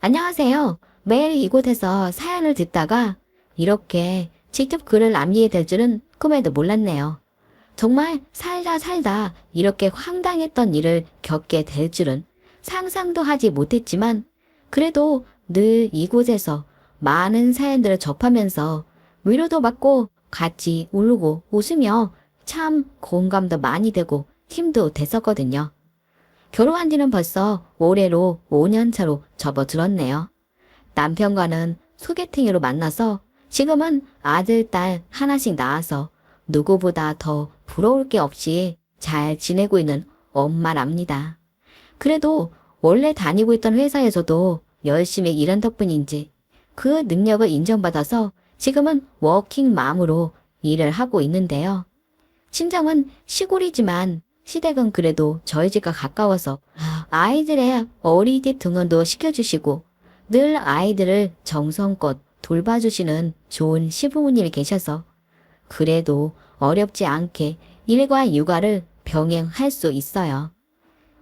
안녕하세요. 매일 이곳에서 사연을 듣다가 이렇게 직접 글을 남기게 될 줄은 꿈에도 몰랐네요. 정말 살다 살다 이렇게 황당했던 일을 겪게 될 줄은 상상도 하지 못했지만 그래도 늘 이곳에서 많은 사연들을 접하면서 위로도 받고 같이 울고 웃으며 참 공감도 많이 되고 힘도 됐었거든요. 결혼한 지는 벌써 올해로 5년 차로 접어들었네요. 남편과는 소개팅으로 만나서 지금은 아들, 딸 하나씩 낳아서 누구보다 더 부러울 게 없이 잘 지내고 있는 엄마랍니다. 그래도 원래 다니고 있던 회사에서도 열심히 일한 덕분인지 그 능력을 인정받아서 지금은 워킹맘으로 일을 하고 있는데요. 친정은 시골이지만 시댁은 그래도 저희 집과 가까워서 아이들의 어린이집 등원도 시켜주시고 늘 아이들을 정성껏 돌봐주시는 좋은 시부모님이 계셔서 그래도 어렵지 않게 일과 육아를 병행할 수 있어요.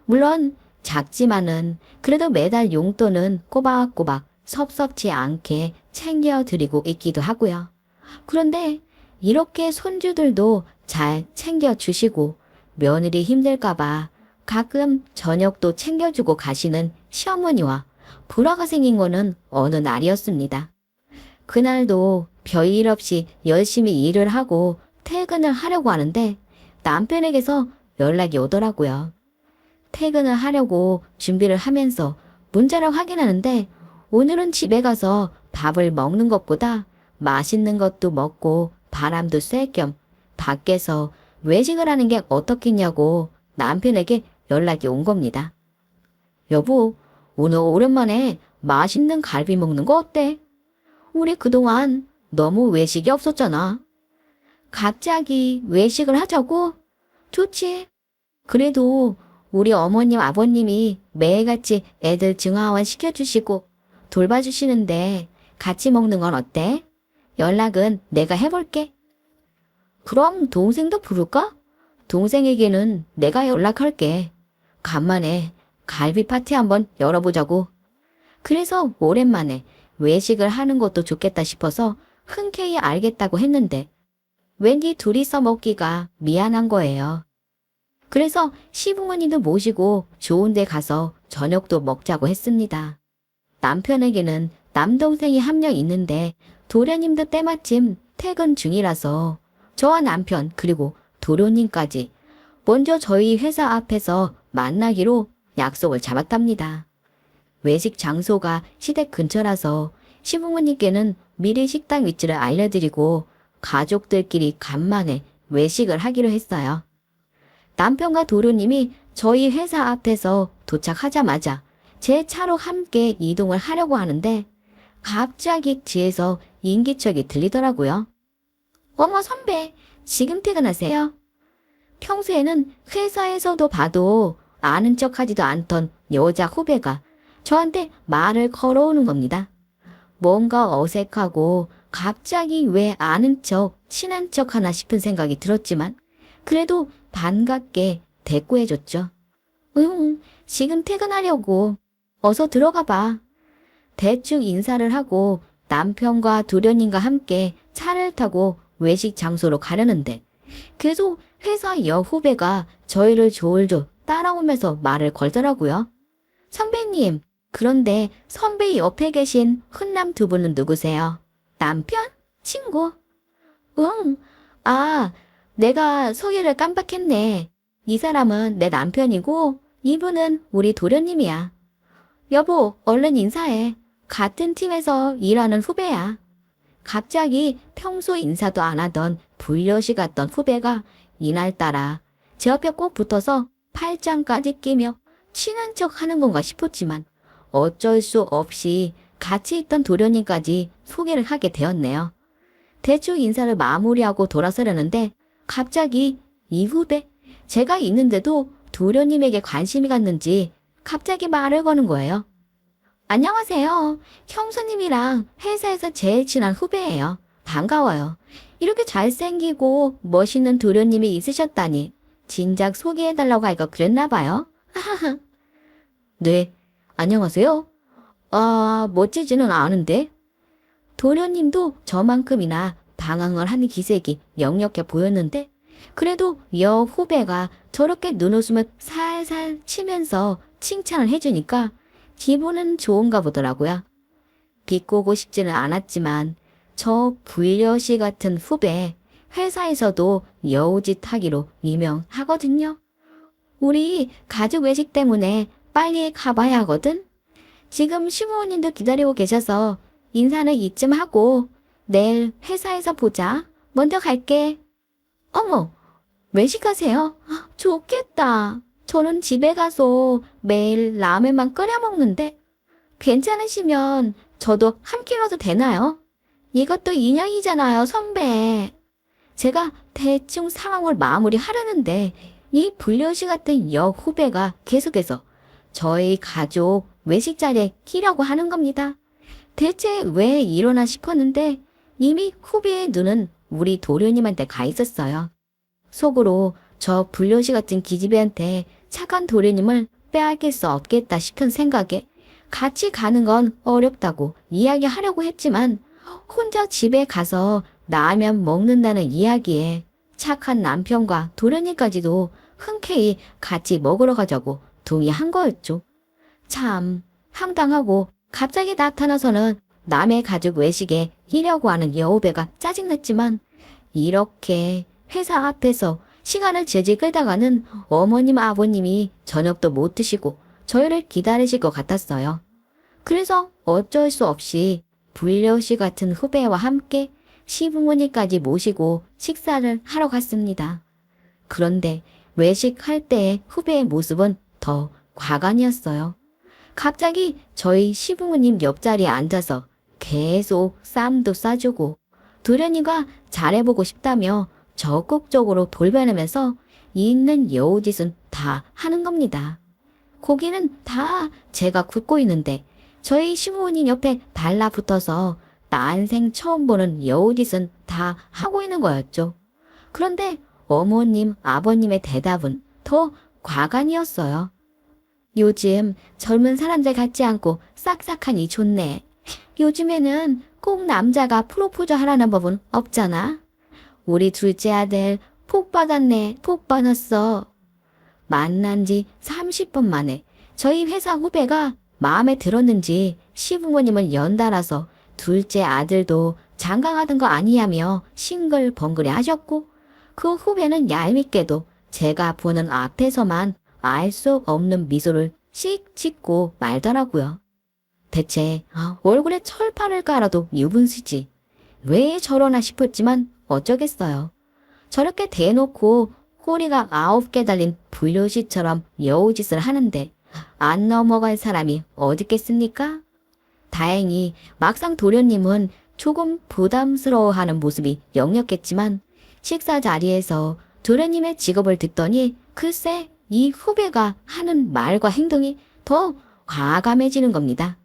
물론 작지만은 그래도 매달 용돈은 꼬박꼬박 섭섭지 않게 챙겨드리고 있기도 하고요. 그런데 이렇게 손주들도 잘 챙겨주시고 며느리 힘들까봐 가끔 저녁도 챙겨주고 가시는 시어머니와 불화가 생긴 거는 어느 날이었습니다. 그날도 별일 없이 열심히 일을 하고 퇴근을 하려고 하는데 남편에게서 연락이 오더라고요. 퇴근을 하려고 준비를 하면서 문자를 확인하는데 오늘은 집에 가서 밥을 먹는 것보다 맛있는 것도 먹고 바람도 쐴 겸 밖에서 외식을 하는 게 어떻겠냐고 남편에게 연락이 온 겁니다. 여보, 오늘 오랜만에 맛있는 갈비 먹는 거 어때? 우리 그동안 너무 외식이 없었잖아. 갑자기 외식을 하자고? 좋지. 그래도 우리 어머님 아버님이 매일같이 애들 증하원 시켜주시고 돌봐주시는데 같이 먹는 건 어때? 연락은 내가 해볼게. 그럼 동생도 부를까? 동생에게는 내가 연락할게. 간만에 갈비 파티 한번 열어보자고. 그래서 오랜만에 외식을 하는 것도 좋겠다 싶어서 흔쾌히 알겠다고 했는데 왠지 둘이서 먹기가 미안한 거예요. 그래서 시부모님도 모시고 좋은 데 가서 저녁도 먹자고 했습니다. 남편에게는 남동생이 한 명 있는데 도련님도 때마침 퇴근 중이라서 저와 남편 그리고 도련님까지 먼저 저희 회사 앞에서 만나기로 약속을 잡았답니다. 외식 장소가 시댁 근처라서 시부모님께는 미리 식당 위치를 알려드리고 가족들끼리 간만에 외식을 하기로 했어요. 남편과 도련님이 저희 회사 앞에서 도착하자마자 제 차로 함께 이동을 하려고 하는데 갑자기 뒤에서 인기척이 들리더라고요. 어머 선배, 지금 퇴근하세요? 평소에는 회사에서도 봐도 아는 척하지도 않던 여자 후배가 저한테 말을 걸어오는 겁니다. 뭔가 어색하고 갑자기 왜 아는 척, 친한 척 하나 싶은 생각이 들었지만 그래도 반갑게 대꾸해줬죠. 응, 지금 퇴근하려고. 어서 들어가 봐. 대충 인사를 하고 남편과 도련님과 함께 차를 타고 외식 장소로 가려는데 계속 회사 여후배가 저희를 졸졸 따라오면서 말을 걸더라고요. 선배님, 그런데 선배 옆에 계신 훈남 두 분은 누구세요? 남편? 친구? 응, 아, 내가 소개를 깜빡했네. 이 사람은 내 남편이고 이분은 우리 도련님이야. 여보, 얼른 인사해. 같은 팀에서 일하는 후배야. 갑자기 평소 인사도 안 하던 불려시 같던 후배가 이날따라 제 옆에 꼭 붙어서 팔짱까지 끼며 친한 척 하는 건가 싶었지만 어쩔 수 없이 같이 있던 도련님까지 소개를 하게 되었네요. 대충 인사를 마무리하고 돌아서려는데 갑자기 이 후배, 제가 있는데도 도련님에게 관심이 갔는지 갑자기 말을 거는 거예요. 안녕하세요. 형수님이랑 회사에서 제일 친한 후배예요. 반가워요. 이렇게 잘생기고 멋있는 도련님이 있으셨다니 진작 소개해달라고 하기가 그랬나 봐요. 네, 안녕하세요. 멋지지는 않은데? 도련님도 저만큼이나 당황을 하는 기색이 역력해 보였는데, 그래도 여 후배가 저렇게 눈웃음을 살살 치면서 칭찬을 해주니까 기분은 좋은가 보더라고요. 비꼬고 싶지는 않았지만 저 불려시 같은 후배 회사에서도 여우짓 하기로 유명하거든요. 우리 가족 외식 때문에 빨리 가봐야 하거든. 지금 시부모님도 기다리고 계셔서 인사는 이쯤 하고 내일 회사에서 보자. 먼저 갈게. 어머, 외식하세요? 좋겠다. 저는 집에 가서 매일 라면만 끓여 먹는데 괜찮으시면 저도 한 끼로도 되나요? 이것도 인연이잖아요, 선배. 제가 대충 상황을 마무리하려는데 이 불려시 같은 여 후배가 계속해서 저희 가족 외식 자리에 끼려고 하는 겁니다. 대체 왜 이러나 싶었는데 이미 후배의 눈은 우리 도련님한테 가 있었어요. 속으로 저 불려시 같은 기집애한테 착한 도련님을 빼앗길 수 없겠다 싶은 생각에 같이 가는 건 어렵다고 이야기하려고 했지만 혼자 집에 가서 라면 먹는다는 이야기에 착한 남편과 도련님까지도 흔쾌히 같이 먹으러 가자고 동의한 거였죠. 참 황당하고 갑자기 나타나서는 남의 가족 외식에 이려고 하는 여우배가 짜증났지만 이렇게 회사 앞에서 시간을 질질 끌다가는 어머님 아버님이 저녁도 못 드시고 저희를 기다리실 것 같았어요. 그래서 어쩔 수 없이 불려시 같은 후배와 함께 시부모님까지 모시고 식사를 하러 갔습니다. 그런데 외식할 때의 후배의 모습은 더 과간이었어요. 갑자기 저희 시부모님 옆자리에 앉아서 계속 쌈도 싸주고 도련이가 잘해보고 싶다며 적극적으로 돌변하면서 있는 여우짓은 다 하는 겁니다. 고기는 다 제가 굽고 있는데 저희 시부모님 옆에 달라붙어서 난생 처음 보는 여우짓은 다 하고 있는 거였죠. 그런데 어머님, 아버님의 대답은 더 과간이었어요. 요즘 젊은 사람들 같지 않고 싹싹하니 좋네. 요즘에는 꼭 남자가 프로포즈 하라는 법은 없잖아. 우리 둘째 아들 복 받았네, 복 받았어. 만난 지 30분 만에 저희 회사 후배가 마음에 들었는지 시부모님을 연달아서 둘째 아들도 장가가던 거 아니냐며 싱글벙글해 하셨고 그 후배는 얄밉게도 제가 보는 앞에서만 알 수 없는 미소를 씩 짓고 말더라고요. 대체 얼굴에 철판을 깔아도 유분수지. 왜 저러나 싶었지만 어쩌겠어요. 저렇게 대놓고 꼬리가 9개 달린 불효시처럼 여우짓을 하는데 안 넘어갈 사람이 어딨겠습니까? 다행히 막상 도련님은 조금 부담스러워하는 모습이 역력했지만 식사 자리에서 도련님의 직업을 듣더니 글쎄 이 후배가 하는 말과 행동이 더 과감해지는 겁니다.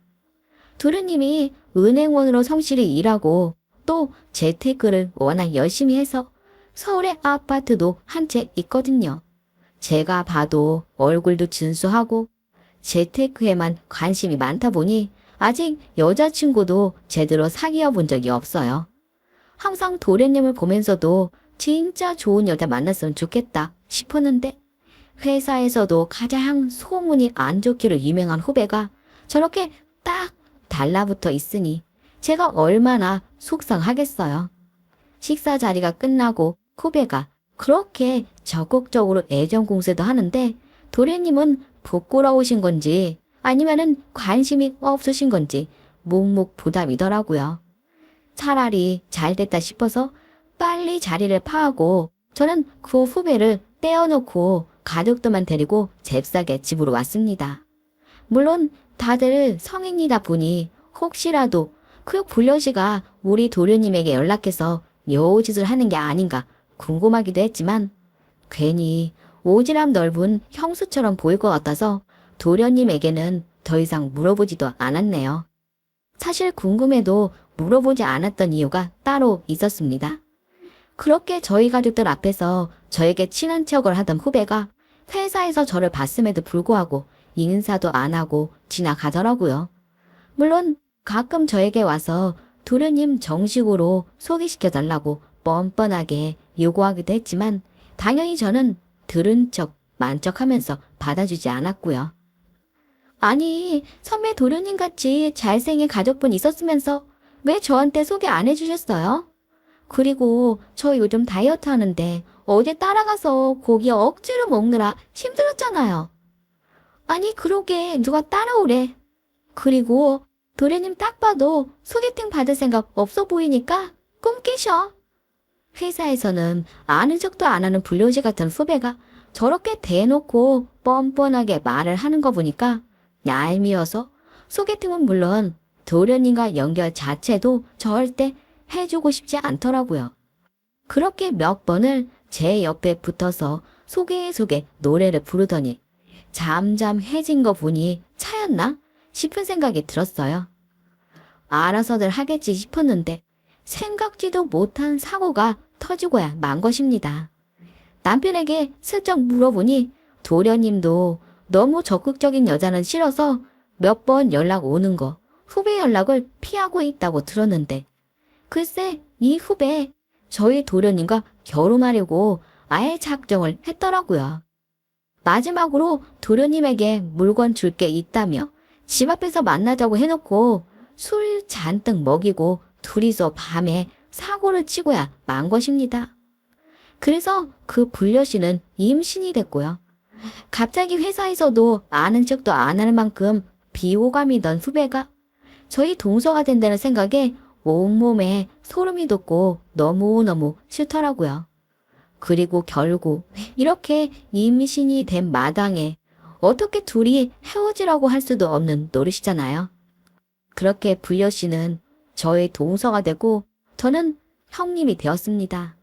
도련님이 은행원으로 성실히 일하고 또 재테크를 워낙 열심히 해서 서울에 아파트도 한 채 있거든요. 제가 봐도 얼굴도 준수하고 재테크에만 관심이 많다 보니 아직 여자친구도 제대로 사귀어 본 적이 없어요. 항상 도련님을 보면서도 진짜 좋은 여자 만났으면 좋겠다 싶었는데 회사에서도 가장 소문이 안 좋기로 유명한 후배가 저렇게 딱 달라붙어 있으니 제가 얼마나 속상하겠어요. 식사 자리가 끝나고 후배가 그렇게 적극적으로 애정 공세도 하는데 도련님은 부끄러우신 건지 아니면은 관심이 없으신 건지 묵묵부답이더라고요. 차라리 잘됐다 싶어서 빨리 자리를 파하고 저는 그 후배를 떼어놓고 가족들만 데리고 잽싸게 집으로 왔습니다. 물론 다들 성인이다 보니 혹시라도 그 불려시가 우리 도련님에게 연락해서 여우짓을 하는 게 아닌가 궁금하기도 했지만 괜히 오지랖 넓은 형수처럼 보일 것 같아서 도련님에게는 더 이상 물어보지도 않았네요. 사실 궁금해도 물어보지 않았던 이유가 따로 있었습니다. 그렇게 저희 가족들 앞에서 저에게 친한 척을 하던 후배가 회사에서 저를 봤음에도 불구하고 인사도 안 하고 지나가더라고요. 물론 가끔 저에게 와서 도련님 정식으로 소개시켜달라고 뻔뻔하게 요구하기도 했지만 당연히 저는 들은 척 만척하면서 받아주지 않았고요. 아니, 선배 도련님 같이 잘생긴 가족분 있었으면서 왜 저한테 소개 안 해주셨어요? 그리고 저 요즘 다이어트 하는데 어제 따라가서 고기 억지로 먹느라 힘들었잖아요. 아니, 그러게 누가 따라오래. 그리고 도련님 딱 봐도 소개팅 받을 생각 없어 보이니까 꿈 깨셔. 회사에서는 아는 척도 안 하는 불효지 같은 후배가 저렇게 대놓고 뻔뻔하게 말을 하는 거 보니까 얄미워서 소개팅은 물론 도련님과 연결 자체도 절대 해주고 싶지 않더라고요. 그렇게 몇 번을 제 옆에 붙어서 소개 노래를 부르더니 잠잠해진 거 보니 차였나 싶은 생각이 들었어요. 알아서들 하겠지 싶었는데 생각지도 못한 사고가 터지고야 만 것입니다. 남편에게 슬쩍 물어보니 도련님도 너무 적극적인 여자는 싫어서 몇 번 연락 오는 거, 후배 연락을 피하고 있다고 들었는데 글쎄 이 후배 저희 도련님과 결혼하려고 아예 작정을 했더라고요. 마지막으로 도련님에게 물건 줄 게 있다며 집 앞에서 만나자고 해놓고 술 잔뜩 먹이고 둘이서 밤에 사고를 치고야 만 것입니다. 그래서 그 불려씨는 임신이 됐고요. 갑자기 회사에서도 아는 척도 안 할 만큼 비호감이던 후배가 저희 동서가 된다는 생각에 온몸에 소름이 돋고 너무너무 싫더라고요. 그리고 결국 이렇게 임신이 된 마당에 어떻게 둘이 헤어지라고 할 수도 없는 노릇이잖아요. 그렇게 불려씨는 저의 동서가 되고 저는 형님이 되었습니다.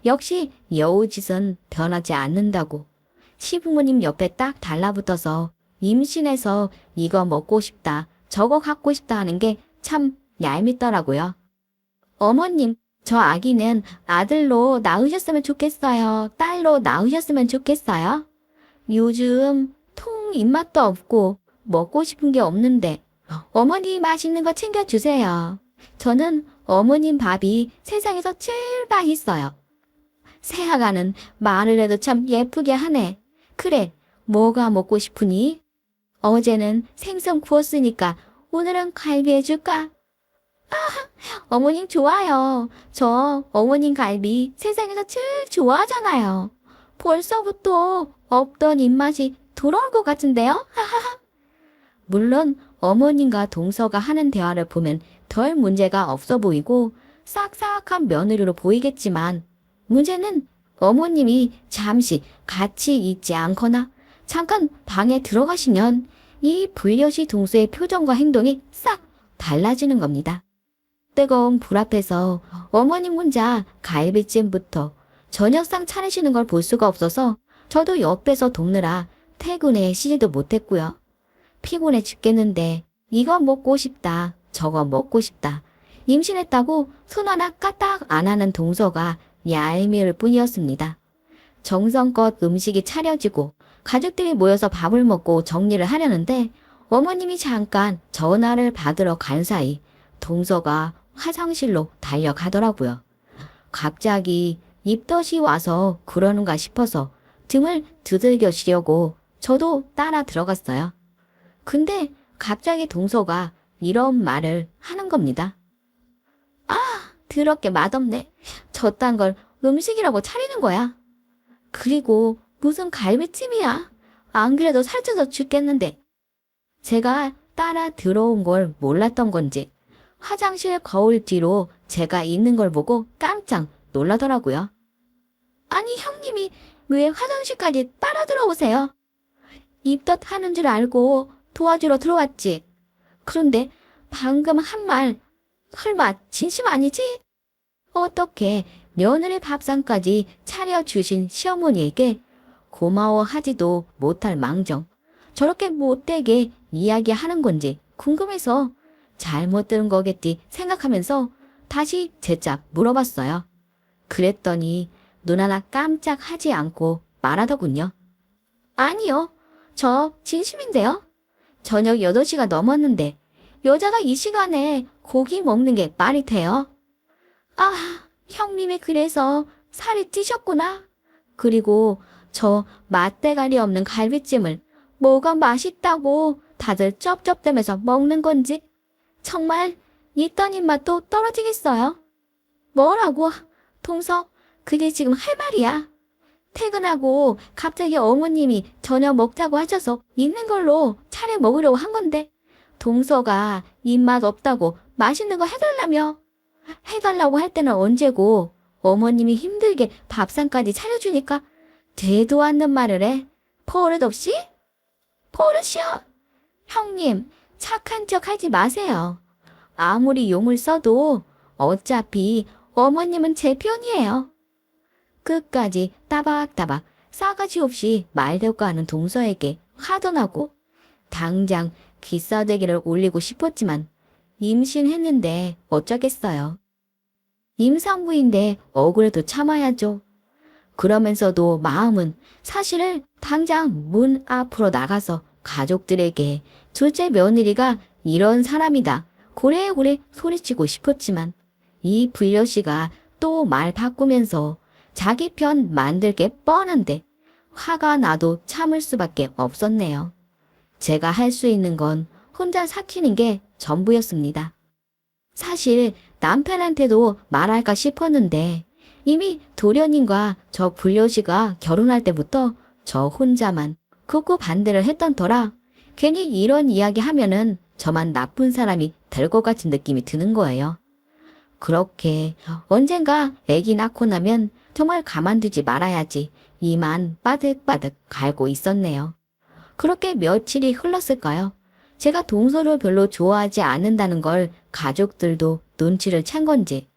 역시 여우짓은 변하지 않는다고 시부모님 옆에 딱 달라붙어서 임신해서 이거 먹고 싶다, 저거 갖고 싶다 하는 게 참 얄밉더라고요. 어머님, 저 아기는 아들로 낳으셨으면 좋겠어요. 딸로 낳으셨으면 좋겠어요. 요즘 통 입맛도 없고 먹고 싶은 게 없는데 어머니 맛있는 거 챙겨주세요. 저는 어머님 밥이 세상에서 제일 맛있어요. 새아가는 말을 해도 참 예쁘게 하네. 그래, 뭐가 먹고 싶으니? 어제는 생선 구웠으니까 오늘은 갈비 해줄까? 어머님 좋아요. 저 어머님 갈비 세상에서 제일 좋아하잖아요. 벌써부터 없던 입맛이 돌아올 것 같은데요? 물론 어머님과 동서가 하는 대화를 보면 덜 문제가 없어 보이고 싹싹한 며느리로 보이겠지만 문제는 어머님이 잠시 같이 있지 않거나 잠깐 방에 들어가시면 이 불려시 동서의 표정과 행동이 싹 달라지는 겁니다. 뜨거운 불 앞에서 어머님 혼자 갈비찜부터 저녁상 차리시는 걸 볼 수가 없어서 저도 옆에서 돕느라 퇴근에 쉬지도 못했고요. 피곤해 죽겠는데 이거 먹고 싶다, 저거 먹고 싶다. 임신했다고 손 하나 까딱 안 하는 동서가 얄미울 뿐이었습니다. 정성껏 음식이 차려지고 가족들이 모여서 밥을 먹고 정리를 하려는데 어머님이 잠깐 전화를 받으러 간 사이 동서가 화장실로 달려가더라고요. 갑자기 입덧이 와서 그러는가 싶어서 등을 두들겨 쉬려고 저도 따라 들어갔어요. 근데 갑자기 동서가 이런 말을 하는 겁니다. 아, 더럽게 맛없네. 저딴 걸 음식이라고 차리는 거야. 그리고 무슨 갈비찜이야. 안 그래도 살쪄서 죽겠는데. 제가 따라 들어온 걸 몰랐던 건지 화장실 거울 뒤로 제가 있는 걸 보고 깜짝 놀라더라고요. 아니 형님이 왜 화장실까지 따라 들어오세요? 입덧 하는 줄 알고 도와주러 들어왔지. 그런데 방금 한 말 설마 진심 아니지? 어떻게 며느리 밥상까지 차려주신 시어머니에게 고마워하지도 못할 망정 저렇게 못되게 이야기하는 건지 궁금해서 잘못 들은 거겠지 생각하면서 다시 재짝 물어봤어요. 그랬더니 눈 하나 깜짝 하지 않고 말하더군요. 아니요, 저 진심인데요. 저녁 8시가 넘었는데 여자가 이 시간에 고기 먹는 게 말이 돼요? 아, 형님이 그래서 살이 찌셨구나. 그리고 저 맛대가리 없는 갈비찜을 뭐가 맛있다고 다들 쩝쩝대면서 먹는 건지 정말 이딴 입맛도 떨어지겠어요. 뭐라고? 동서, 그게 지금 할 말이야. 퇴근하고 갑자기 어머님이 저녁 먹자고 하셔서 있는 걸로 차려 먹으려고 한 건데 동서가 입맛 없다고 맛있는 거 해달라며. 해달라고 할 때는 언제고 어머님이 힘들게 밥상까지 차려주니까 되도 않는 말을 해. 버릇없이? 버릇이요? 형님, 착한 척 하지 마세요. 아무리 용을 써도 어차피 어머님은 제 편이에요. 끝까지 따박따박 싸가지 없이 말대꾸하는 동서에게 화도 나고 당장 기싸대기를 올리고 싶었지만 임신했는데 어쩌겠어요. 임산부인데 억울해도 참아야죠. 그러면서도 마음은 사실은 당장 문 앞으로 나가서 가족들에게 둘째 며느리가 이런 사람이다 고래고래 소리치고 싶었지만 이 불려씨가 또 말 바꾸면서 자기 편 만들 게 뻔한데 화가 나도 참을 수밖에 없었네요. 제가 할 수 있는 건 혼자 삭히는 게 전부였습니다. 사실 남편한테도 말할까 싶었는데 이미 도련님과 저 불려씨가 결혼할 때부터 저 혼자만 극구 반대를 했던 터라 괜히 이런 이야기 하면은 저만 나쁜 사람이 될 것 같은 느낌이 드는 거예요. 그렇게 언젠가 아기 낳고 나면 정말 가만두지 말아야지 이만 빠득빠득 갈고 있었네요. 그렇게 며칠이 흘렀을까요? 제가 동서를 별로 좋아하지 않는다는 걸 가족들도 눈치를 챈 건지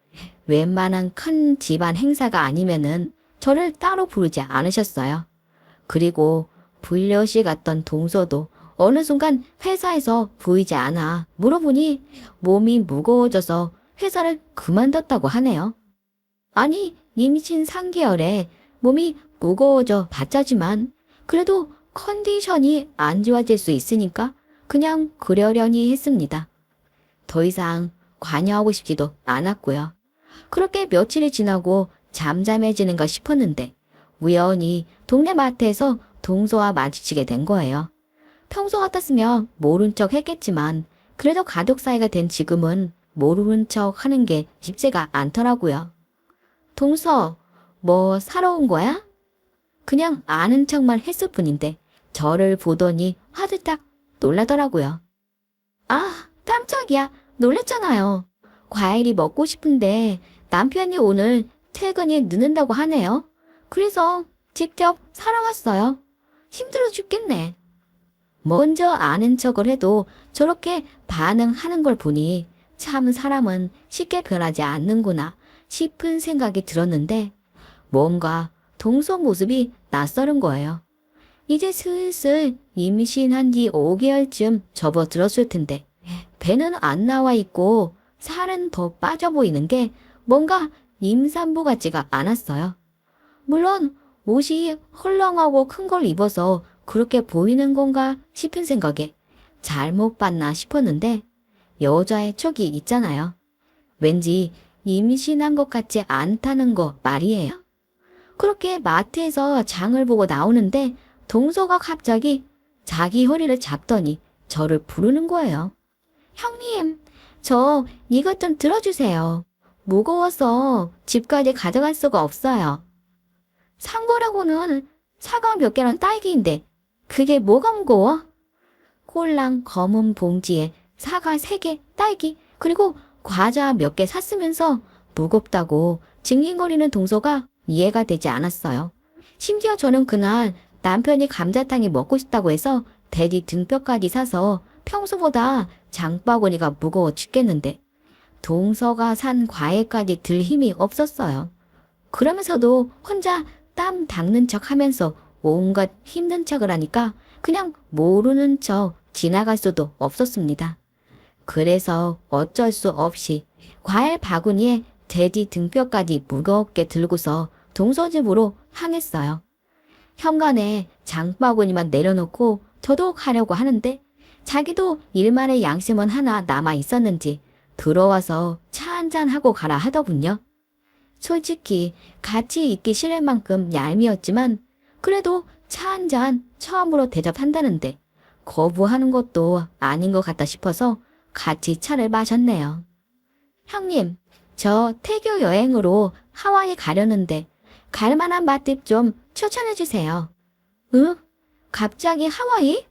웬만한 큰 집안 행사가 아니면은 저를 따로 부르지 않으셨어요. 그리고 불려시 갔던 동서도 어느 순간 회사에서 보이지 않아 물어보니 몸이 무거워져서 회사를 그만뒀다고 하네요. 아니, 임신 3개월에 몸이 무거워져 봤자지만 그래도 컨디션이 안 좋아질 수 있으니까 그냥 그러려니 했습니다. 더 이상 관여하고 싶지도 않았고요. 그렇게 며칠이 지나고 잠잠해지는가 싶었는데 우연히 동네 마트에서 동서와 마주치게 된 거예요. 평소 같았으면 모른 척 했겠지만 그래도 가족 사이가 된 지금은 모르는 척 하는 게 쉽지가 않더라고요. 동서, 뭐 사러 온 거야? 그냥 아는 척만 했을 뿐인데 저를 보더니 화들짝 놀라더라고요. 아, 깜짝이야. 놀랬잖아요. 과일이 먹고 싶은데 남편이 오늘 퇴근이 늦는다고 하네요. 그래서 직접 사러 갔어요. 힘들어 죽겠네. 먼저 아는 척을 해도 저렇게 반응하는 걸 보니 참 사람은 쉽게 변하지 않는구나 싶은 생각이 들었는데 뭔가 동서 모습이 낯설은 거예요. 이제 슬슬 임신한 지 5개월쯤 접어들었을 텐데 배는 안 나와 있고 살은 더 빠져 보이는 게 뭔가 임산부 같지가 않았어요. 물론 옷이 헐렁하고 큰 걸 입어서 그렇게 보이는 건가 싶은 생각에 잘못 봤나 싶었는데 여자의 촉이 있잖아요. 왠지 임신한 것 같지 않다는 거 말이에요. 그렇게 마트에서 장을 보고 나오는데 동서가 갑자기 자기 허리를 잡더니 저를 부르는 거예요. 형님, 저 이것 좀 들어주세요. 무거워서 집까지 가져갈 수가 없어요. 산 거라고는 사과 몇 개랑 딸기인데 그게 뭐가 무거워? 꼴랑 검은 봉지에 사과 3개, 딸기, 그리고 과자 몇 개 샀으면서 무겁다고 징징거리는 동서가 이해가 되지 않았어요. 심지어 저는 그날 남편이 감자탕이 먹고 싶다고 해서 돼지 등뼈까지 사서 평소보다 장바구니가 무거워 죽겠는데 동서가 산 과일까지 들 힘이 없었어요. 그러면서도 혼자 땀 닦는 척 하면서 온갖 힘든 척을 하니까 그냥 모르는 척 지나갈 수도 없었습니다. 그래서 어쩔 수 없이 과일 바구니에 돼지 등뼈까지 무겁게 들고서 동서 집으로 향했어요. 현관에 장바구니만 내려놓고 저도 가려고 하는데 자기도 일만의 양심은 하나 남아 있었는지 들어와서 차 한잔 하고 가라 하더군요. 솔직히 같이 있기 싫을 만큼 얄미웠지만 그래도 차 한잔 처음으로 대접한다는데 거부하는 것도 아닌 것 같다 싶어서 같이 차를 마셨네요. 형님, 저 태교 여행으로 하와이 가려는데 갈 만한 맛집 좀 추천해 주세요. 응? 갑자기 하와이?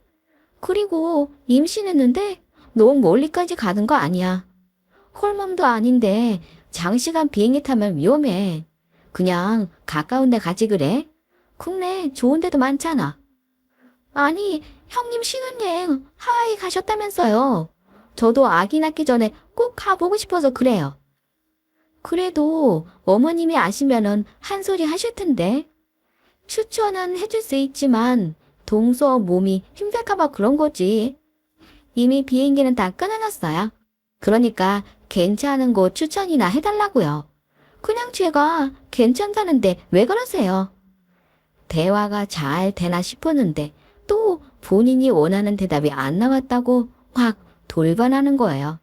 그리고 임신했는데 너무 멀리까지 가는 거 아니야. 홀몸도 아닌데 장시간 비행기 타면 위험해. 그냥 가까운 데 가지 그래? 국내 좋은 데도 많잖아. 아니, 형님 신혼여행 하와이 가셨다면서요. 저도 아기 낳기 전에 꼭 가보고 싶어서 그래요. 그래도 어머님이 아시면은 한 소리 하실 텐데. 추천은 해줄 수 있지만 동서 몸이 힘들까봐 그런 거지. 이미 비행기는 다 끊어놨어요. 그러니까 괜찮은 곳 추천이나 해달라고요. 그냥 제가 괜찮다는데 왜 그러세요? 대화가 잘 되나 싶었는데 또 본인이 원하는 대답이 안 나왔다고 확 돌변하는 거예요.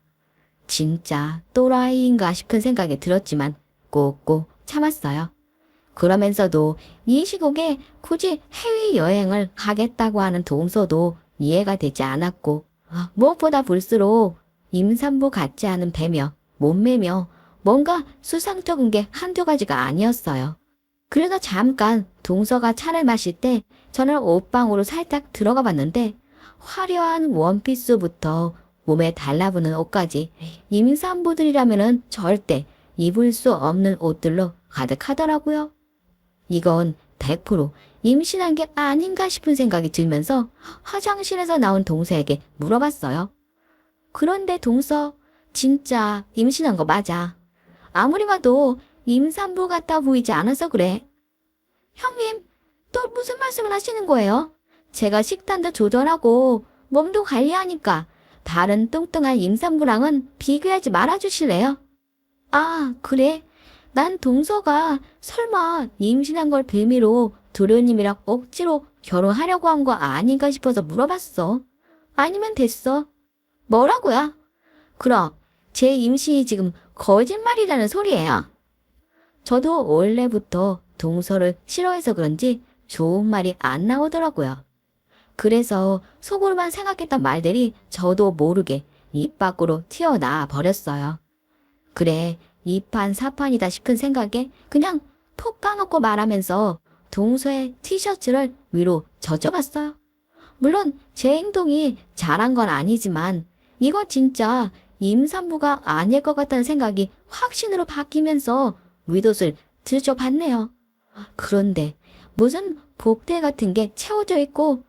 진짜 또라이인가 싶은 생각이 들었지만 꼭꼭 참았어요. 그러면서도 이 시국에 굳이 해외여행을 가겠다고 하는 동서도 이해가 되지 않았고 무엇보다 볼수록 임산부 같지 않은 배며 몸매며 뭔가 수상쩍은 게 한두 가지가 아니었어요. 그래서 잠깐 동서가 차를 마실 때 저는 옷방으로 살짝 들어가 봤는데 화려한 원피스부터 몸에 달라붙는 옷까지 임산부들이라면은 절대 입을 수 없는 옷들로 가득하더라고요. 이건 100% 임신한 게 아닌가 싶은 생각이 들면서 화장실에서 나온 동서에게 물어봤어요. 그런데 동서, 진짜 임신한 거 맞아. 아무리 봐도 임산부 같아 보이지 않아서 그래. 형님, 또 무슨 말씀을 하시는 거예요? 제가 식단도 조절하고 몸도 관리하니까 다른 뚱뚱한 임산부랑은 비교하지 말아주실래요? 아, 그래? 난 동서가 설마 임신한 걸 빌미로 도련님이랑 억지로 결혼하려고 한 거 아닌가 싶어서 물어봤어. 아니면 됐어. 뭐라고요? 그럼 제 임신이 지금 거짓말이라는 소리예요. 저도 원래부터 동서를 싫어해서 그런지 좋은 말이 안 나오더라고요. 그래서 속으로만 생각했던 말들이 저도 모르게 입 밖으로 튀어나와 버렸어요. 그래, 이판사판이다 싶은 생각에 그냥 톡 까놓고 말하면서 동서의 티셔츠를 위로 젖어봤어요. 물론 제 행동이 잘한 건 아니지만 이거 진짜 임산부가 아닐 것 같다는 생각이 확신으로 바뀌면서 윗옷을 들춰봤네요. 그런데 무슨 복대 같은 게 채워져 있고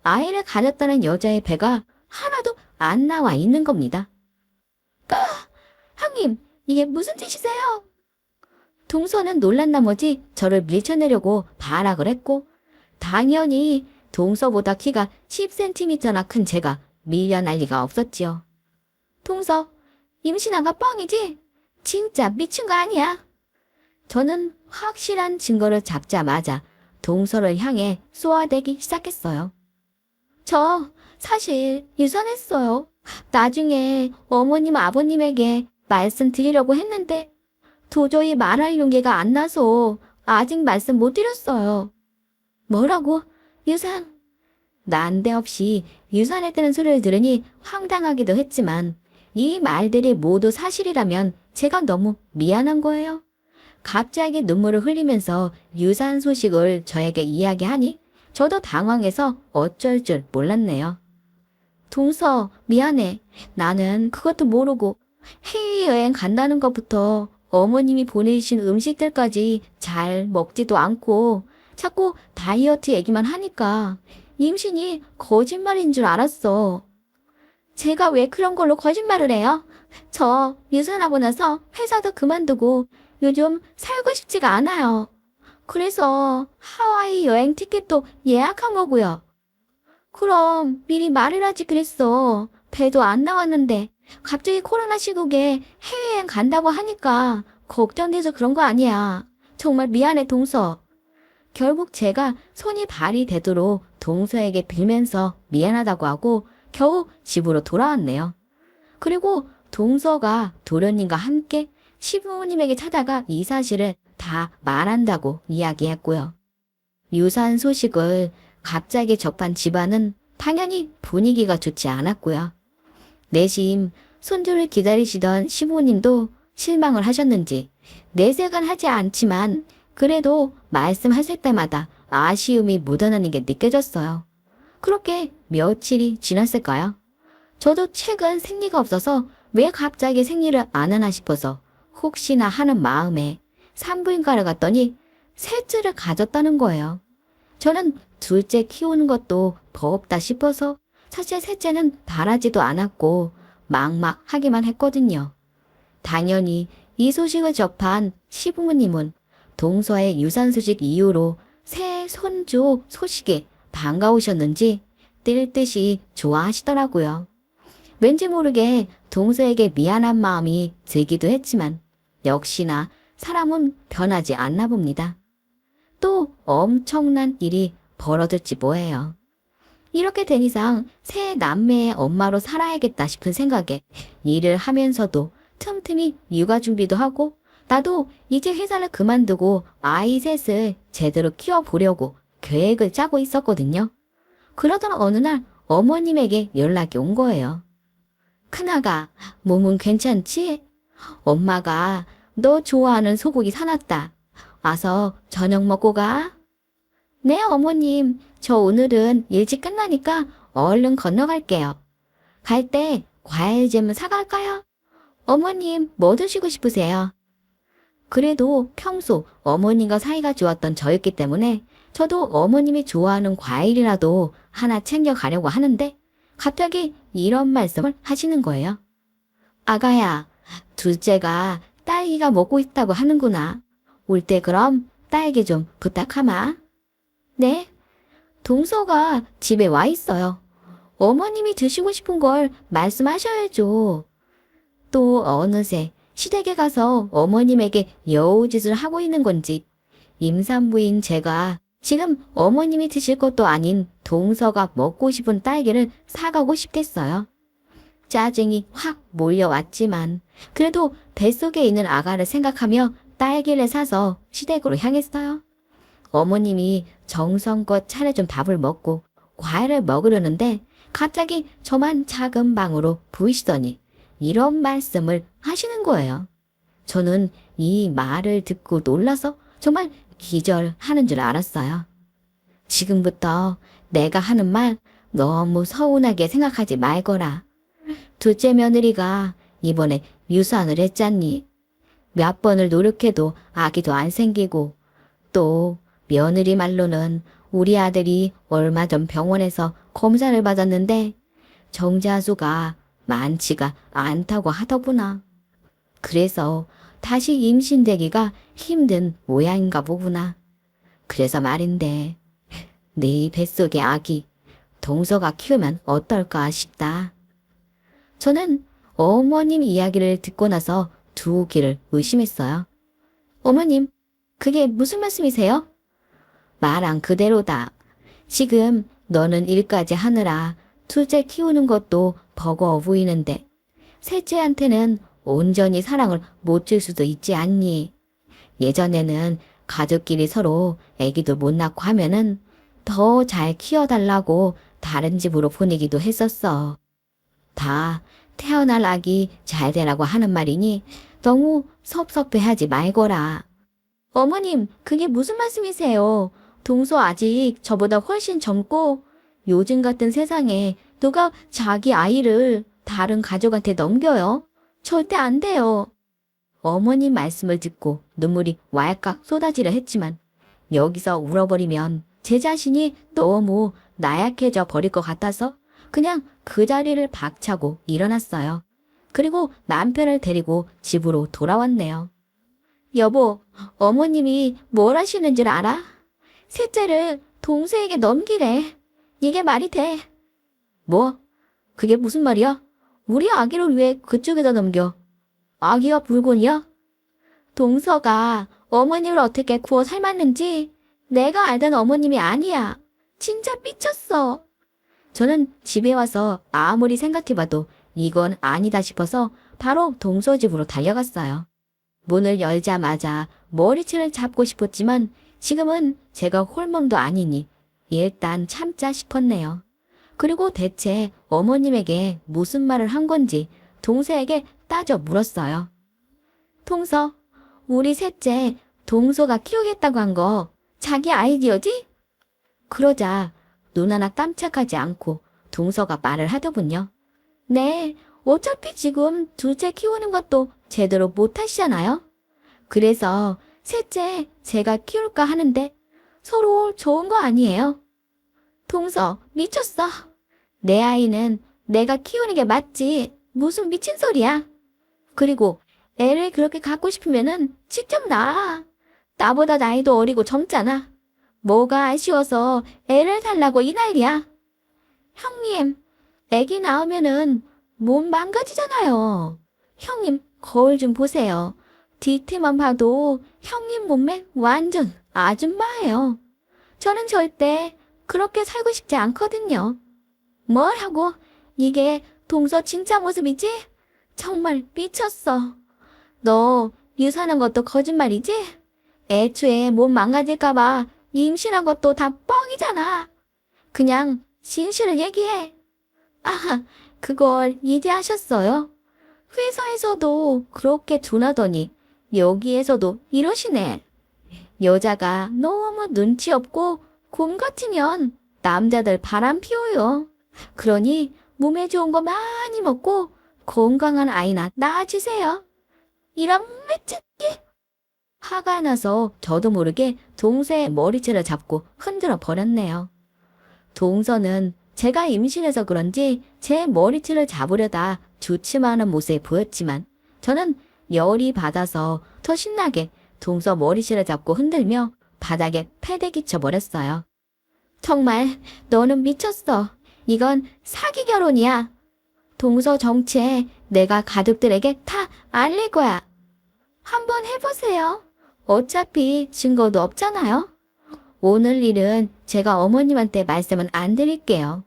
아이를 가졌다는 여자의 배가 하나도 안 나와 있는 겁니다. 형님, 이게 무슨 짓이세요? 동서는 놀란 나머지 저를 밀쳐내려고 발악을 했고 당연히 동서보다 키가 10cm나 큰 제가 밀려날 리가 없었지요. 동서, 임신한 거 뻥이지? 진짜 미친 거 아니야? 저는 확실한 증거를 잡자마자 동서를 향해 쏘아대기 시작했어요. 저 사실 유산했어요. 나중에 어머님 아버님에게 말씀드리려고 했는데 도저히 말할 용기가 안 나서 아직 말씀 못 드렸어요. 뭐라고? 유산? 난데없이 유산했다는 소리를 들으니 황당하기도 했지만 이 말들이 모두 사실이라면 제가 너무 미안한 거예요. 갑자기 눈물을 흘리면서 유산 소식을 저에게 이야기하니 저도 당황해서 어쩔 줄 몰랐네요. 동서, 미안해. 나는 그것도 모르고 해외여행 간다는 것부터 어머님이 보내주신 음식들까지 잘 먹지도 않고 자꾸 다이어트 얘기만 하니까 임신이 거짓말인 줄 알았어. 제가 왜 그런 걸로 거짓말을 해요? 저 유산하고 나서 회사도 그만두고 요즘 살고 싶지가 않아요. 그래서 하와이 여행 티켓도 예약한 거고요. 그럼 미리 말을 하지 그랬어. 배도 안 나왔는데 갑자기 코로나 시국에 해외여행 간다고 하니까 걱정돼서 그런 거 아니야. 정말 미안해, 동서. 결국 제가 손이 발이 되도록 동서에게 빌면서 미안하다고 하고 겨우 집으로 돌아왔네요. 그리고 동서가 도련님과 함께 시부모님에게 찾아가 이 사실을 다 말한다고 이야기했고요. 유사한 소식을 갑자기 접한 집안은 당연히 분위기가 좋지 않았고요. 내심 손주를 기다리시던 시부모님도 실망을 하셨는지 내색은 하지 않지만 그래도 말씀하실 때마다 아쉬움이 묻어나는 게 느껴졌어요. 그렇게 며칠이 지났을까요? 저도 최근 생리가 없어서 왜 갑자기 생리를 안 하나 싶어서 혹시나 하는 마음에 산부인과를 갔더니 셋째를 가졌다는 거예요. 저는 둘째 키우는 것도 버겁다 싶어서 사실 셋째는 바라지도 않았고 막막하기만 했거든요. 당연히 이 소식을 접한 시부모님은 동서의 유산 소식 이후로 새 손주 소식에 반가우셨는지 뛸 듯이 좋아하시더라고요. 왠지 모르게 동서에게 미안한 마음이 들기도 했지만 역시나 사람은 변하지 않나 봅니다. 또 엄청난 일이 벌어질지 뭐예요. 이렇게 된 이상 새 남매의 엄마로 살아야겠다 싶은 생각에 일을 하면서도 틈틈이 육아 준비도 하고 나도 이제 회사를 그만두고 아이 셋을 제대로 키워보려고 계획을 짜고 있었거든요. 그러던 어느 날 어머님에게 연락이 온 거예요. 큰아가, 몸은 괜찮지? 엄마가 너 좋아하는 소고기 사놨다. 와서 저녁 먹고 가. 네, 어머님. 저 오늘은 일찍 끝나니까 얼른 건너갈게요. 갈 때 과일 좀 사갈까요? 어머님, 뭐 드시고 싶으세요? 그래도 평소 어머님과 사이가 좋았던 저였기 때문에 저도 어머님이 좋아하는 과일이라도 하나 챙겨가려고 하는데 갑자기 이런 말씀을 하시는 거예요. 아가야, 둘째가 딸기가 먹고 있다고 하는구나. 올 때 그럼 딸기 좀 부탁하마. 네? 동서가 집에 와 있어요. 어머님이 드시고 싶은 걸 말씀하셔야죠. 또 어느새 시댁에 가서 어머님에게 여우짓을 하고 있는 건지 임산부인 제가 지금 어머님이 드실 것도 아닌 동서가 먹고 싶은 딸기를 사가고 싶겠어요. 짜증이 확 몰려왔지만 그래도 뱃속에 있는 아가를 생각하며 딸기를 사서 시댁으로 향했어요. 어머님이 정성껏 차려준 밥을 먹고 과일을 먹으려는데 갑자기 저만 작은 방으로 부으시더니 이런 말씀을 하시는 거예요. 저는 이 말을 듣고 놀라서 정말 기절하는 줄 알았어요. 지금부터 내가 하는 말 너무 서운하게 생각하지 말거라. 둘째 며느리가 이번에 유산을 했잖니. 몇 번을 노력해도 아기도 안 생기고 또 며느리 말로는 우리 아들이 얼마 전 병원에서 검사를 받았는데 정자수가 많지가 않다고 하더구나. 그래서 다시 임신되기가 힘든 모양인가 보구나. 그래서 말인데 네 뱃속의 아기 동서가 키우면 어떨까 싶다. 저는 어머님 이야기를 듣고 나서 두 귀를 의심했어요. 어머님, 그게 무슨 말씀이세요? 말한 그대로다. 지금 너는 일까지 하느라 둘째 키우는 것도 버거워 보이는데 셋째한테는 온전히 사랑을 못 줄 수도 있지 않니? 예전에는 가족끼리 서로 아기도 못 낳고 하면은 더 잘 키워달라고 다른 집으로 보내기도 했었어. 다 태어날 아기 잘 되라고 하는 말이니 너무 섭섭해하지 말거라. 어머님, 그게 무슨 말씀이세요? 동서 아직 저보다 훨씬 젊고 요즘 같은 세상에 누가 자기 아이를 다른 가족한테 넘겨요? 절대 안 돼요. 어머님 말씀을 듣고 눈물이 왈칵 쏟아지려 했지만 여기서 울어버리면 제 자신이 너무 나약해져 버릴 것 같아서 그냥 그 자리를 박차고 일어났어요. 그리고 남편을 데리고 집으로 돌아왔네요. 여보, 어머님이 뭘 하시는 줄 알아? 셋째를 동서에게 넘기래. 이게 말이 돼. 뭐? 그게 무슨 말이야? 우리 아기를 왜 그쪽에다 넘겨? 아기가 불곤이야? 동서가 어머님을 어떻게 구워 삶았는지 내가 알던 어머님이 아니야. 진짜 미쳤어. 저는 집에 와서 아무리 생각해봐도 이건 아니다 싶어서 바로 동서 집으로 달려갔어요. 문을 열자마자 머리채를 잡고 싶었지만 지금은 제가 홀몸도 아니니 일단 참자 싶었네요. 그리고 대체 어머님에게 무슨 말을 한 건지 동서에게 따져 물었어요. 동서, 우리 셋째 동서가 키우겠다고 한 거 자기 아이디어지? 그러자 눈 하나 깜짝하지 않고 동서가 말을 하더군요. 네, 어차피 지금 둘째 키우는 것도 제대로 못 하시잖아요. 그래서 셋째 제가 키울까 하는데 서로 좋은 거 아니에요? 동서, 미쳤어. 내 아이는 내가 키우는 게 맞지. 무슨 미친 소리야. 그리고 애를 그렇게 갖고 싶으면은 직접 낳아. 나보다 나이도 어리고 젊잖아. 뭐가 아쉬워서 애를 달라고 이 난리야. 형님, 애기 낳으면은 몸 망가지잖아요. 형님, 거울 좀 보세요. 뒤태만 봐도 형님 몸매 완전 아줌마예요. 저는 절대 그렇게 살고 싶지 않거든요. 뭘 하고 이게 동서 진짜 모습이지? 정말 미쳤어. 너 유산한 것도 거짓말이지? 애초에 몸 망가질까봐 임신한 것도 다 뻥이잖아. 그냥 진실을 얘기해. 아, 그걸 이제 하셨어요? 회사에서도 그렇게 둔하더니 여기에서도 이러시네. 여자가 너무 눈치 없고 곰 같으면 남자들 바람 피워요. 그러니 몸에 좋은 거 많이 먹고 건강한 아이나 낳아주세요. 이런 매특기. 화가 나서 저도 모르게 동서의 머리채를 잡고 흔들어 버렸네요. 동서는 제가 임신해서 그런지 제 머리채를 잡으려다 주춤하는 모습이 보였지만 저는 열이 받아서 더 신나게 동서 머리채를 잡고 흔들며 바닥에 패대기 쳐버렸어요. 정말 너는 미쳤어. 이건 사기 결혼이야. 동서 정체 내가 가족들에게 다 알릴 거야. 한번 해보세요. 어차피 증거도 없잖아요. 오늘 일은 제가 어머님한테 말씀은 안 드릴게요.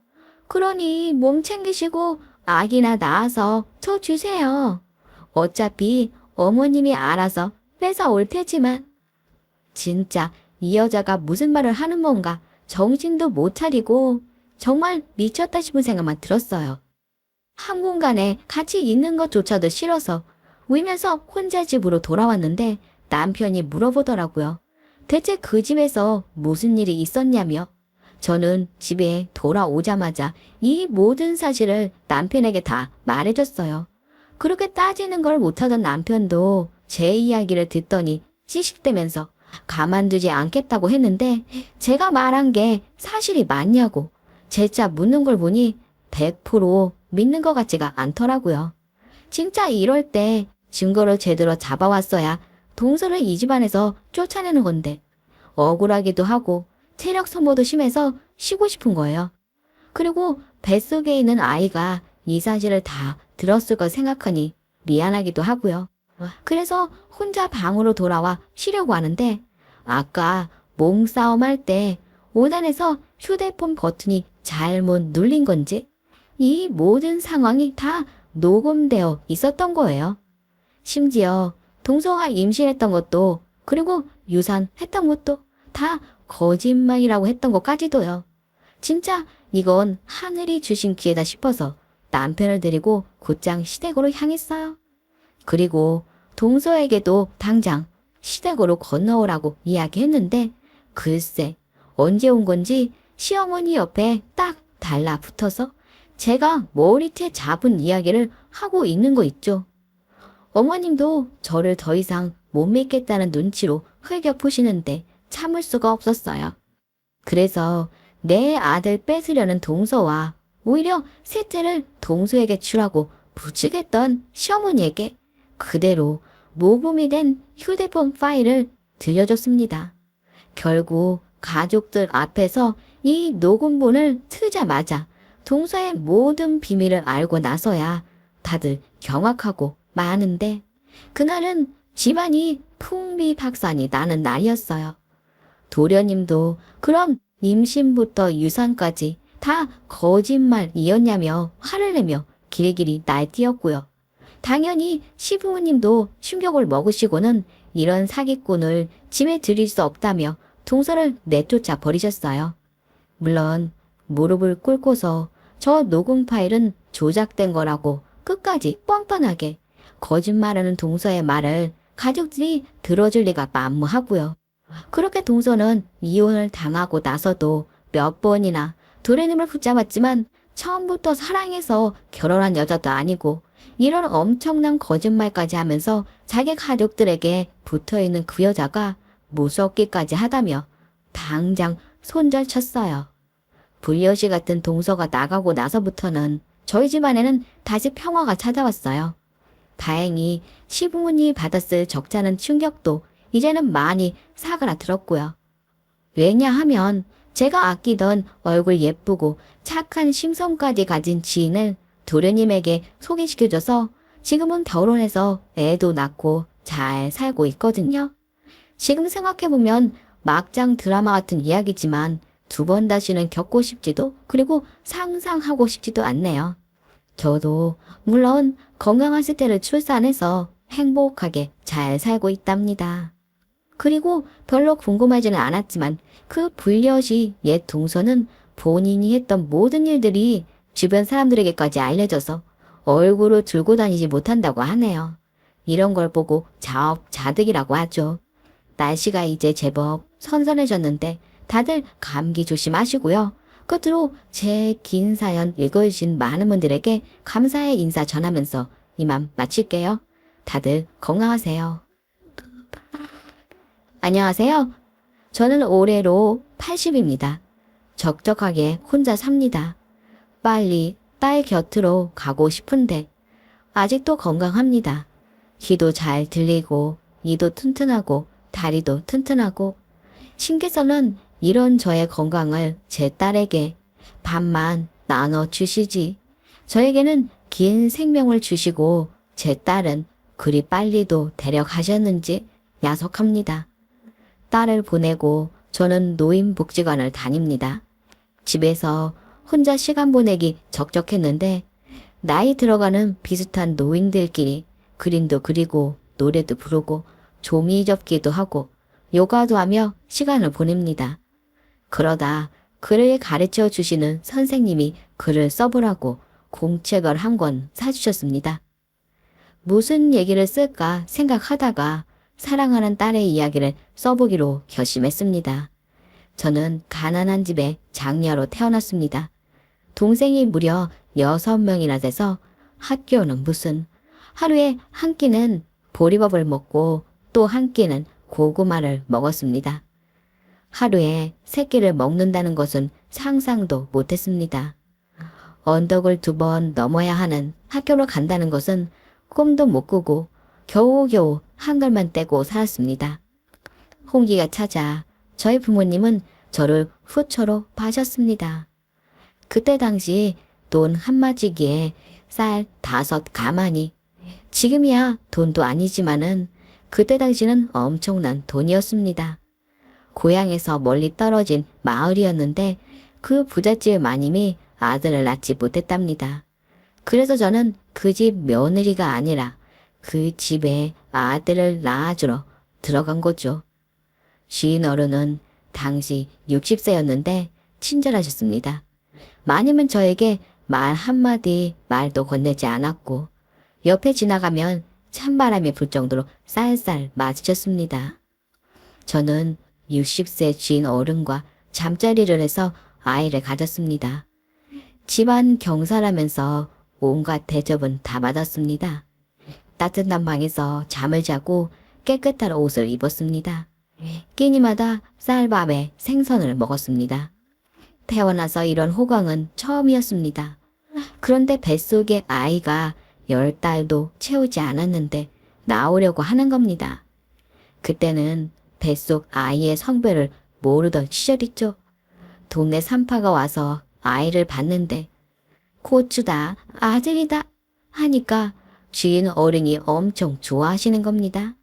그러니 몸 챙기시고 아기나 낳아서 저 주세요. 어차피 어머님이 알아서 뺏어 올 테지만. 진짜 이 여자가 무슨 말을 하는 건가 정신도 못 차리고 정말 미쳤다 싶은 생각만 들었어요. 한 공간에 같이 있는 것조차도 싫어서 울면서 혼자 집으로 돌아왔는데 남편이 물어보더라고요. 대체 그 집에서 무슨 일이 있었냐며. 저는 집에 돌아오자마자 이 모든 사실을 남편에게 다 말해줬어요. 그렇게 따지는 걸 못하던 남편도 제 이야기를 듣더니 씩씩대면서 가만두지 않겠다고 했는데 제가 말한 게 사실이 맞냐고 재차 묻는 걸 보니 100% 믿는 것 같지가 않더라고요. 진짜 이럴 때 증거를 제대로 잡아왔어야 동서를 이 집안에서 쫓아내는 건데 억울하기도 하고 체력 소모도 심해서 쉬고 싶은 거예요. 그리고 뱃속에 있는 아이가 이 사실을 다 들었을 걸 생각하니 미안하기도 하고요. 그래서 혼자 방으로 돌아와 쉬려고 하는데 아까 몸싸움 할 때 5단에서 휴대폰 버튼이 잘못 눌린 건지 이 모든 상황이 다 녹음되어 있었던 거예요. 심지어 동서가 임신했던 것도 그리고 유산했던 것도 다 거짓말이라고 했던 것까지도요. 진짜 이건 하늘이 주신 기회다 싶어서 남편을 데리고 곧장 시댁으로 향했어요. 그리고 동서에게도 당장 시댁으로 건너오라고 이야기했는데 글쎄 언제 온 건지 시어머니 옆에 딱 달라붙어서 제가 머리채 잡은 이야기를 하고 있는 거 있죠. 어머님도 저를 더 이상 못 믿겠다는 눈치로 흘겨보시는데 참을 수가 없었어요. 그래서 내 아들 뺏으려는 동서와 오히려 셋째를 동서에게 주라고 부추겼던 시어머니에게 그대로 녹음이 된 휴대폰 파일을 들려줬습니다. 결국 가족들 앞에서 이 녹음본을 트자마자 동서의 모든 비밀을 알고 나서야 다들 경악하고 마는데 그날은 집안이 풍비박산이 나는 날이었어요. 도련님도 그럼 임신부터 유산까지 다 거짓말이었냐며 화를 내며 길길이 날뛰었고요. 당연히 시부모님도 충격을 먹으시고는 이런 사기꾼을 집에 들일 수 없다며 동서를 내쫓아 버리셨어요. 물론 무릎을 꿇고서 저 녹음 파일은 조작된 거라고 끝까지 뻔뻔하게 거짓말하는 동서의 말을 가족들이 들어줄 리가 만무하고요. 그렇게 동서는 이혼을 당하고 나서도 몇 번이나 도련님을 붙잡았지만 처음부터 사랑해서 결혼한 여자도 아니고 이런 엄청난 거짓말까지 하면서 자기 가족들에게 붙어있는 그 여자가 무섭기까지 하다며 당장 손절쳤어요. 불려시 같은 동서가 나가고 나서부터는 저희 집안에는 다시 평화가 찾아왔어요. 다행히 시부모님이 받았을 적잖은 충격도 이제는 많이 사그라들었고요. 왜냐하면 제가 아끼던 얼굴 예쁘고 착한 심성까지 가진 지인을 도련님에게 소개시켜줘서 지금은 결혼해서 애도 낳고 잘 살고 있거든요. 지금 생각해보면 막장 드라마 같은 이야기지만 두 번 다시는 겪고 싶지도 그리고 상상하고 싶지도 않네요. 저도 물론 건강한 시대를 출산해서 행복하게 잘 살고 있답니다. 그리고 별로 궁금하지는 않았지만 그 불려시 옛 동서는 본인이 했던 모든 일들이 주변 사람들에게까지 알려져서 얼굴을 들고 다니지 못한다고 하네요. 이런 걸 보고 자업자득이라고 하죠. 날씨가 이제 제법 선선해졌는데 다들 감기 조심하시고요. 끝으로 제 긴 사연 읽어주신 많은 분들에게 감사의 인사 전하면서 이만 마칠게요. 다들 건강하세요. 안녕하세요. 저는 올해로 80입니다. 적적하게 혼자 삽니다. 빨리 딸 곁으로 가고 싶은데 아직도 건강합니다. 귀도 잘 들리고 이도 튼튼하고 다리도 튼튼하고 신께서는 이런 저의 건강을 제 딸에게 반만 나눠주시지. 저에게는 긴 생명을 주시고 제 딸은 그리 빨리도 데려가셨는지 야속합니다. 딸을 보내고 저는 노인복지관을 다닙니다. 집에서 혼자 시간 보내기 적적했는데 나이 들어가는 비슷한 노인들끼리 그림도 그리고 노래도 부르고 종이 접기도 하고 요가도 하며 시간을 보냅니다. 그러다 글을 가르쳐 주시는 선생님이 글을 써보라고 공책을 한 권 사주셨습니다. 무슨 얘기를 쓸까 생각하다가 사랑하는 딸의 이야기를 써보기로 결심했습니다. 저는 가난한 집에 장녀로 태어났습니다. 동생이 무려 6명이나 돼서 학교는 무슨 하루에 한 끼는 보리밥을 먹고 또 한 끼는 고구마를 먹었습니다. 하루에 3끼를 먹는다는 것은 상상도 못했습니다. 언덕을 2번 넘어야 하는 학교로 간다는 것은 꿈도 못 꾸고 겨우겨우 한글만 떼고 살았습니다. 홍기가 찾아 저희 부모님은 저를 후처로 파셨습니다. 그때 당시 돈 한마지기에 쌀 5가마니 지금이야 돈도 아니지만은 그때 당시는 엄청난 돈이었습니다. 고향에서 멀리 떨어진 마을이었는데 그 부잣집 마님이 아들을 낳지 못했답니다. 그래서 저는 그 집 며느리가 아니라 그 집에 아들을 낳아주러 들어간 거죠. 시인 어른은 당시 60세였는데 친절하셨습니다. 마님은 저에게 말 한마디 말도 건네지 않았고 옆에 지나가면 찬바람이 불 정도로 쌀쌀 맞으셨습니다. 저는 60세 쥔 어른과 잠자리를 해서 아이를 가졌습니다. 집안 경사라면서 온갖 대접은 다 받았습니다. 따뜻한 방에서 잠을 자고 깨끗한 옷을 입었습니다. 끼니마다 쌀밥에 생선을 먹었습니다. 태어나서 이런 호강은 처음이었습니다. 그런데 뱃속에 아이가 10달도 채우지 않았는데 나오려고 하는 겁니다. 그때는 뱃속 아이의 성별을 모르던 시절이죠. 동네 산파가 와서 아이를 봤는데 고추다, 아들이다 하니까 주인 어른이 엄청 좋아하시는 겁니다.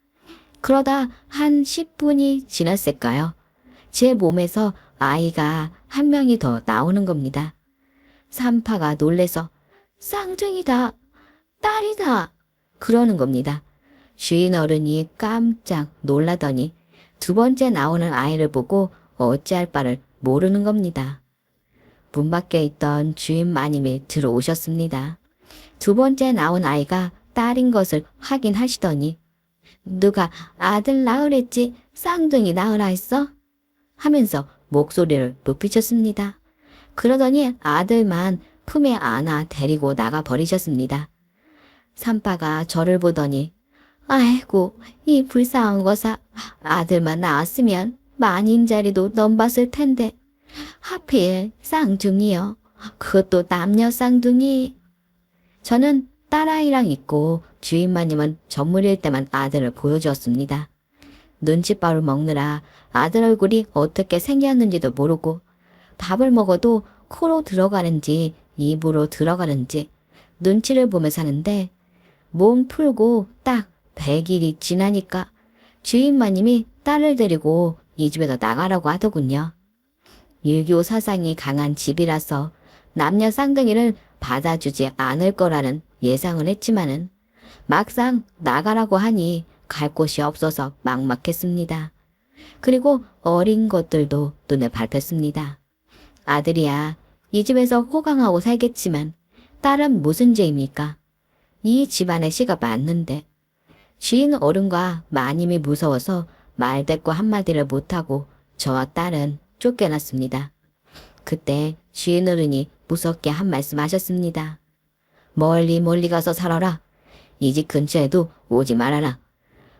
그러다 한 10분이 지났을까요? 제 몸에서 아이가 한 명이 더 나오는 겁니다. 삼파가 놀래서 쌍둥이다, 딸이다 그러는 겁니다. 주인 어른이 깜짝 놀라더니 두 번째 나오는 아이를 보고 어찌할 바를 모르는 겁니다. 문 밖에 있던 주인 마님이 들어오셨습니다. 두 번째 나온 아이가 딸인 것을 확인하시더니 누가 아들 낳으랬지 쌍둥이 낳으라 했어? 하면서 목소리를 높이셨습니다. 그러더니 아들만 품에 안아 데리고 나가 버리셨습니다. 삼파가 저를 보더니 아이고 이 불쌍한 거사 아들만 낳았으면 만인자리도 넘봤을 텐데 하필 쌍둥이요. 그것도 남녀 쌍둥이. 저는 딸아이랑 있고 주인마님은 전물일 때만 아들을 보여주었습니다. 눈칫밥을 먹느라 아들 얼굴이 어떻게 생겼는지도 모르고 밥을 먹어도 코로 들어가는지 입으로 들어가는지 눈치를 보며 사는데 몸 풀고 딱 100일이 지나니까 주인마님이 딸을 데리고 이 집에서 나가라고 하더군요. 유교 사상이 강한 집이라서 남녀 쌍둥이를 받아주지 않을 거라는 예상을 했지만은 막상 나가라고 하니 갈 곳이 없어서 막막했습니다. 그리고 어린 것들도 눈에 밟혔습니다. 아들이야 이 집에서 호강하고 살겠지만 딸은 무슨 죄입니까? 이 집안의 씨가 맞는데 주인 어른과 마님이 무서워서 말대꾸 한마디를 못하고 저와 딸은 쫓겨났습니다. 그때 주인 어른이 무섭게 한 말씀 하셨습니다. 멀리 멀리 가서 살아라. 이 집 근처에도 오지 말아라.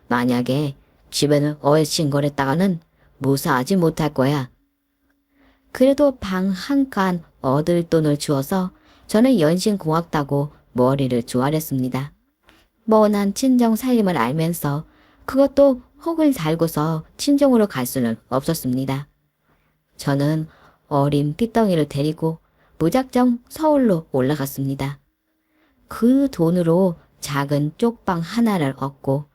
만약에 집에는 얼씬거렸다가는 무사하지 못할 거야. 그래도 방 한 칸 얻을 돈을 주어서 저는 연신 고맙다고 머리를 조아렸습니다. 뻔한 친정 살림을 알면서 그것도 혹을 달고서 친정으로 갈 수는 없었습니다. 저는 어린 핏덩이를 데리고 무작정 서울로 올라갔습니다. 그 돈으로 작은 쪽방 하나를 얻고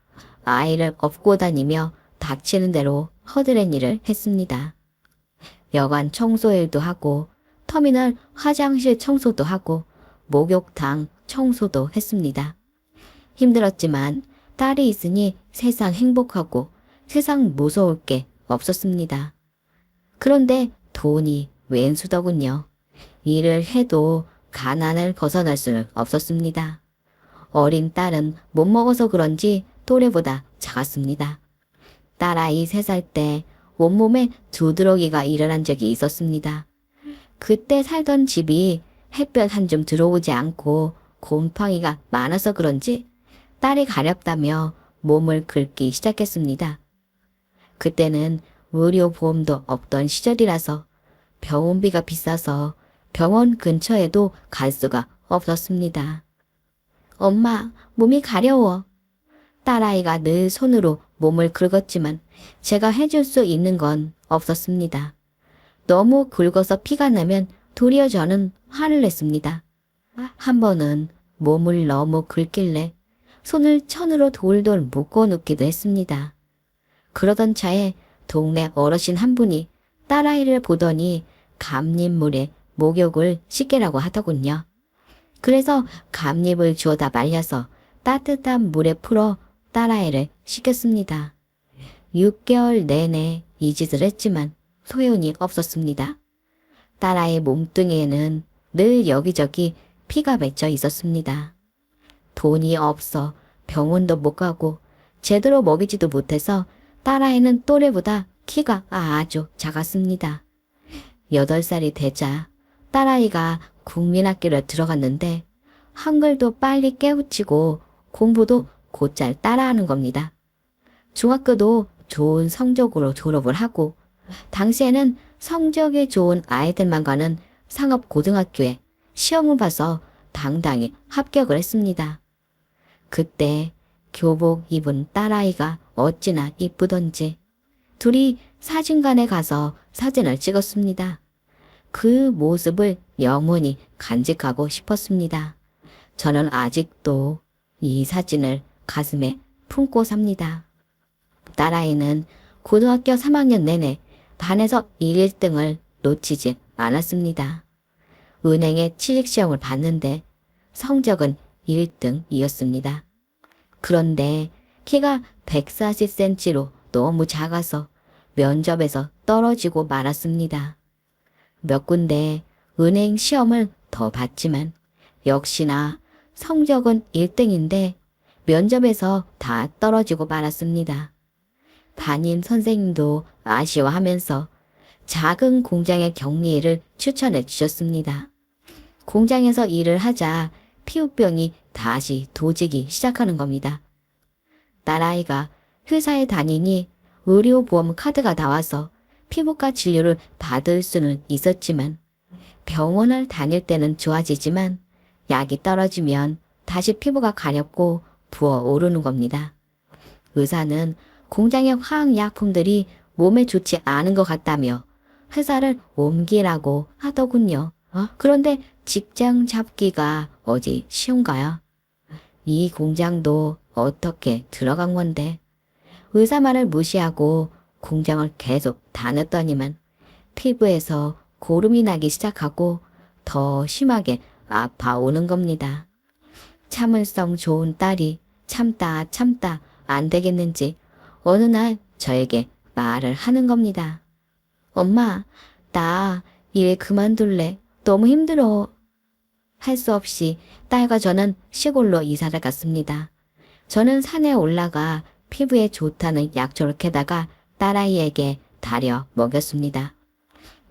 아이를 업고 다니며 닥치는 대로 허드렛 일을 했습니다. 여관 청소일도 하고 터미널 화장실 청소도 하고 목욕탕 청소도 했습니다. 힘들었지만 딸이 있으니 세상 행복하고 세상 무서울 게 없었습니다. 그런데 돈이 웬수더군요. 일을 해도 가난을 벗어날 수는 없었습니다. 어린 딸은 못 먹어서 그런지 또래보다 작았습니다. 딸아이 3살 때 온몸에 두드러기가 일어난 적이 있었습니다. 그때 살던 집이 햇볕 한 줌 들어오지 않고 곰팡이가 많아서 그런지 딸이 가렵다며 몸을 긁기 시작했습니다. 그때는 의료보험도 없던 시절이라서 병원비가 비싸서 병원 근처에도 갈 수가 없었습니다. 엄마, 몸이 가려워. 딸아이가 늘 손으로 몸을 긁었지만 제가 해줄 수 있는 건 없었습니다. 너무 긁어서 피가 나면 도리어 저는 화를 냈습니다. 한 번은 몸을 너무 긁길래 손을 천으로 돌돌 묶어 놓기도 했습니다. 그러던 차에 동네 어르신 한 분이 딸아이를 보더니 감잎물에 목욕을 시키라고 하더군요. 그래서 감잎을 주워다 말려서 따뜻한 물에 풀어 딸아이를 씻겼습니다. 6개월 내내 이 짓을 했지만 소용이 없었습니다. 딸아이 몸뚱이에는 늘 여기저기 피가 맺혀 있었습니다. 돈이 없어 병원도 못 가고 제대로 먹이지도 못해서 딸아이는 또래보다 키가 아주 작았습니다. 8살이 되자 딸아이가 국민학교를 들어갔는데 한글도 빨리 깨우치고 공부도 곧잘 따라하는 겁니다. 중학교도 좋은 성적으로 졸업을 하고 당시에는 성적이 좋은 아이들만 가는 상업고등학교에 시험을 봐서 당당히 합격을 했습니다. 그때 교복 입은 딸아이가 어찌나 이쁘던지 둘이 사진관에 가서 사진을 찍었습니다. 그 모습을 영원히 간직하고 싶었습니다. 저는 아직도 이 사진을 가슴에 품고 삽니다. 딸아이는 고등학교 3학년 내내 반에서 1등을 놓치지 않았습니다. 은행에 취직시험을 봤는데 성적은 1등이었습니다. 그런데 키가 140cm로 너무 작아서 면접에서 떨어지고 말았습니다. 몇 군데 은행 시험을 더 봤지만 역시나 성적은 1등인데 면접에서 다 떨어지고 말았습니다. 담임 선생님도 아쉬워하면서 작은 공장의 격리를 추천해 주셨습니다. 공장에서 일을 하자 피부병이 다시 도지기 시작하는 겁니다. 딸아이가 회사에 다니니 의료보험 카드가 나와서 피부과 진료를 받을 수는 있었지만 병원을 다닐 때는 좋아지지만 약이 떨어지면 다시 피부가 가렵고 부어오르는 겁니다. 의사는 공장의 화학약품들이 몸에 좋지 않은 것 같다며 회사를 옮기라고 하더군요. 그런데 직장 잡기가 어디 쉬운가요? 이 공장도 어떻게 들어간 건데 의사 말을 무시하고 공장을 계속 다녔더니만 피부에서 고름이 나기 시작하고 더 심하게 아파오는 겁니다. 참을성 좋은 딸이 참다 안 되겠는지 어느 날 저에게 말을 하는 겁니다. 엄마, 나 일 그만둘래. 너무 힘들어. 할 수 없이 딸과 저는 시골로 이사를 갔습니다. 저는 산에 올라가 피부에 좋다는 약초를 캐다가 딸아이에게 다려 먹였습니다.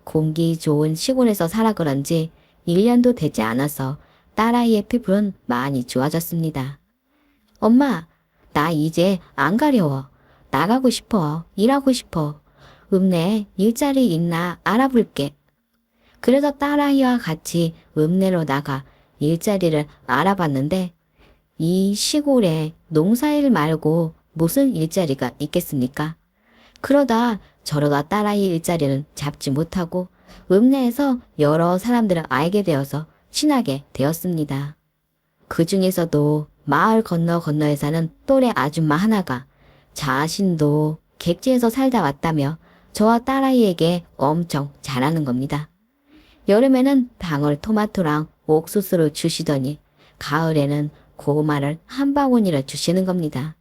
공기 좋은 시골에서 살아 그런지 1년도 되지 않아서 딸아이의 피부는 많이 좋아졌습니다. 엄마, 나 이제 안 가려워. 나가고 싶어. 일하고 싶어. 읍내에 일자리 있나 알아볼게. 그래서 딸아이와 같이 읍내로 나가 일자리를 알아봤는데 이 시골에 농사일 말고 무슨 일자리가 있겠습니까? 그러다 저러다 딸아이 일자리는 잡지 못하고 읍내에서 여러 사람들을 알게 되어서 친하게 되었습니다. 그 중에서도 마을 건너에 사는 또래 아줌마 하나가 자신도 객지에서 살다 왔다며 저와 딸아이에게 엄청 잘하는 겁니다. 여름에는 방울토마토랑 옥수수를 주시더니 가을에는 고구마를 한 바구니를 주시는 겁니다.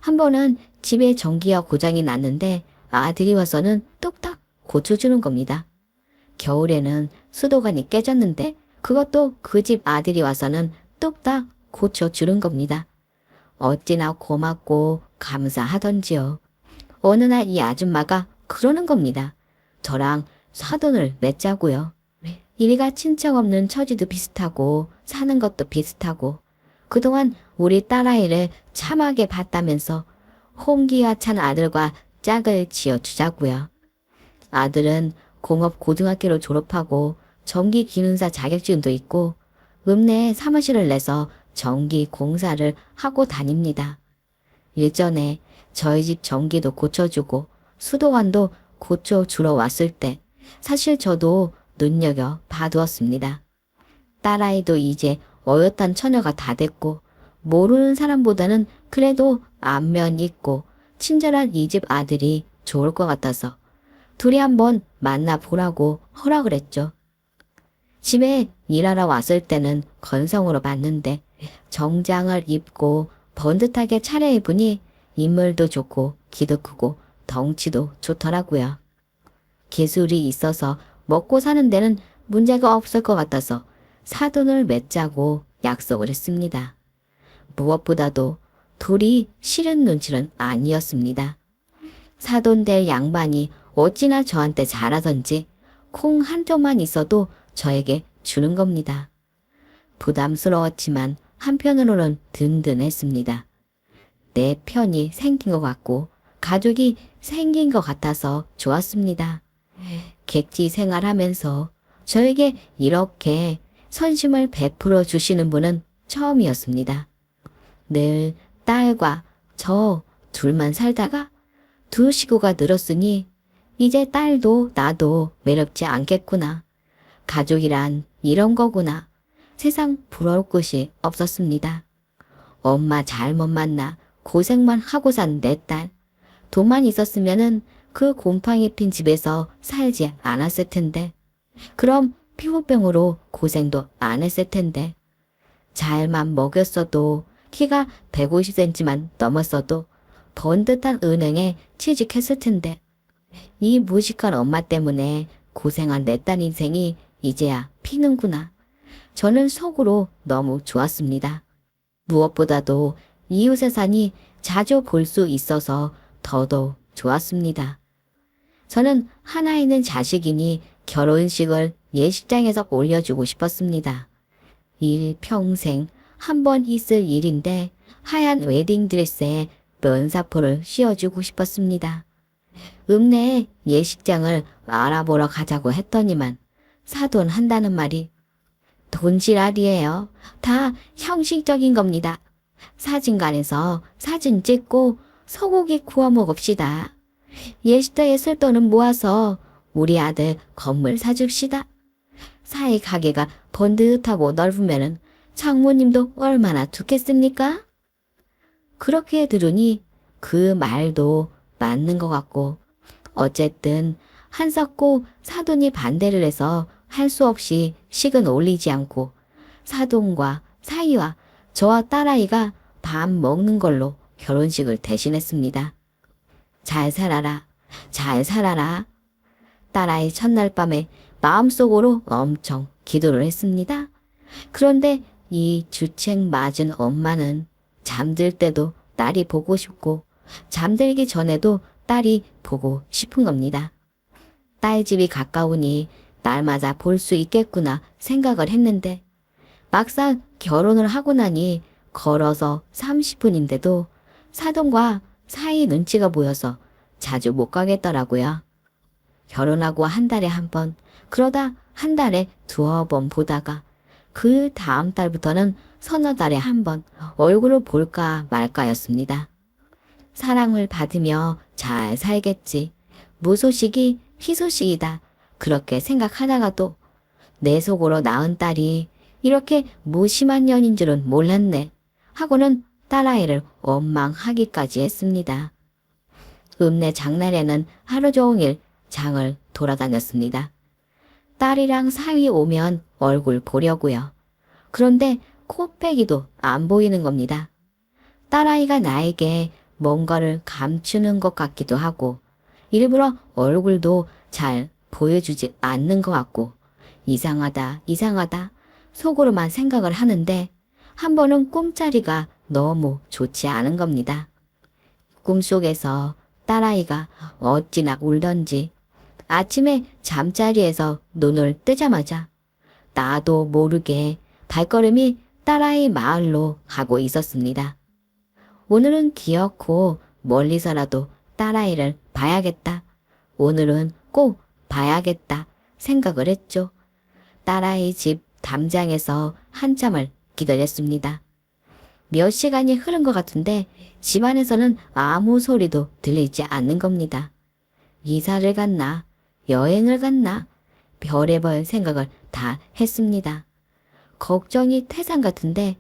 한 번은 집에 전기가 고장이 났는데 아들이 와서는 뚝딱 고쳐주는 겁니다. 겨울에는 수도관이 깨졌는데 그것도 그 집 아들이 와서는 뚝딱 고쳐주는 겁니다. 어찌나 고맙고 감사하던지요. 어느 날 이 아줌마가 그러는 겁니다. 저랑 사돈을 맺자고요. 일가 친척 없는 처지도 비슷하고 사는 것도 비슷하고 그동안 우리 딸아이를 참하게 봤다면서 홍기가 찬 아들과 짝을 지어주자고요. 아들은 공업고등학교를 졸업하고 전기기능사 자격증도 있고 읍내에 사무실을 내서 전기공사를 하고 다닙니다. 일전에 저희 집 전기도 고쳐주고 수도관도 고쳐주러 왔을 때 사실 저도 눈여겨 봐두었습니다. 딸아이도 이제 어엿한 처녀가 다 됐고 모르는 사람보다는 그래도 안면 있고 친절한 이 집 아들이 좋을 것 같아서 둘이 한번 만나보라고 허락을 했죠. 집에 일하러 왔을 때는 건성으로 봤는데 정장을 입고 번듯하게 차려입으니 인물도 좋고 키도 크고 덩치도 좋더라고요. 기술이 있어서 먹고 사는 데는 문제가 없을 것 같아서 사돈을 맺자고 약속을 했습니다. 무엇보다도 둘이 싫은 눈치는 아니었습니다. 사돈 될 양반이 어찌나 저한테 잘하던지 콩 한 쪽만 있어도 저에게 주는 겁니다. 부담스러웠지만 한편으로는 든든했습니다. 내 편이 생긴 것 같고 가족이 생긴 것 같아서 좋았습니다. 객지 생활하면서 저에게 이렇게 선심을 베풀어 주시는 분은 처음이었습니다. 늘 딸과 저 둘만 살다가 두 식구가 늘었으니 이제 딸도 나도 외롭지 않겠구나. 가족이란 이런 거구나. 세상 부러울 곳이 없었습니다. 엄마 잘못 만나 고생만 하고 산 내 딸. 돈만 있었으면은 그 곰팡이 핀 집에서 살지 않았을 텐데. 그럼 피부병으로 고생도 안 했을 텐데. 잘만 먹였어도 키가 150cm만 넘었어도 번듯한 은행에 취직했을 텐데. 이 무식한 엄마 때문에 고생한 내 딸 인생이 이제야 피는구나. 저는 속으로 너무 좋았습니다. 무엇보다도 이웃에 사니 자주 볼 수 있어서 더더욱 좋았습니다. 저는 하나 있는 자식이니 결혼식을 예식장에서 올려주고 싶었습니다. 일평생 한 번 있을 일인데 하얀 웨딩드레스에 면사포를 씌워주고 싶었습니다. 읍내에 예식장을 알아보러 가자고 했더니만 사돈한다는 말이 돈지랄이에요. 다 형식적인 겁니다. 사진관에서 사진 찍고 소고기 구워 먹읍시다. 예식장에 쓸 돈은 모아서 우리 아들 건물 사줍시다. 사이 가게가 번듯하고 넓으면은 장모님도 얼마나 좋겠습니까? 그렇게 들으니 그 말도 맞는 것 같고, 어쨌든 한석고 사돈이 반대를 해서 할 수 없이 식은 올리지 않고 사돈과 사이와 저와 딸아이가 밥 먹는 걸로 결혼식을 대신했습니다. 잘 살아라, 잘 살아라. 딸아이 첫날 밤에 마음속으로 엄청 기도를 했습니다. 그런데 이 주책 맞은 엄마는 잠들 때도 딸이 보고 싶고 잠들기 전에도 딸이 보고 싶은 겁니다. 딸 집이 가까우니 날마다 볼 수 있겠구나 생각을 했는데 막상 결혼을 하고 나니 걸어서 30분인데도 사돈과 사이 눈치가 보여서 자주 못 가겠더라고요. 결혼하고 한 달에 한 번, 그러다 한 달에 두어 번 보다가 그 다음 달부터는 서너 달에 한 번 얼굴을 볼까 말까였습니다. 사랑을 받으며 잘 살겠지. 무소식이 희소식이다. 그렇게 생각하다가도 내 속으로 낳은 딸이 이렇게 무심한 년인 줄은 몰랐네 하고는 딸아이를 원망하기까지 했습니다. 읍내 장날에는 하루 종일 장을 돌아다녔습니다. 딸이랑 사위 오면 얼굴 보려고요. 그런데 코빼기도 안 보이는 겁니다. 딸아이가 나에게 뭔가를 감추는 것 같기도 하고 일부러 얼굴도 잘 보여주지 않는 것 같고 이상하다 이상하다 속으로만 생각을 하는데 한 번은 꿈자리가 너무 좋지 않은 겁니다. 꿈속에서 딸아이가 어찌나 울던지 아침에 잠자리에서 눈을 뜨자마자 나도 모르게 발걸음이 딸아이 마을로 가고 있었습니다. 오늘은 기어코 멀리서라도 딸아이를 봐야겠다. 오늘은 꼭 봐야겠다 생각을 했죠. 딸아이 집 담장에서 한참을 기다렸습니다. 몇 시간이 흐른 것 같은데 집안에서는 아무 소리도 들리지 않는 겁니다. 이사를 갔나 여행을 갔나 별의별 생각을 다 했습니다. 걱정이 태산 같은데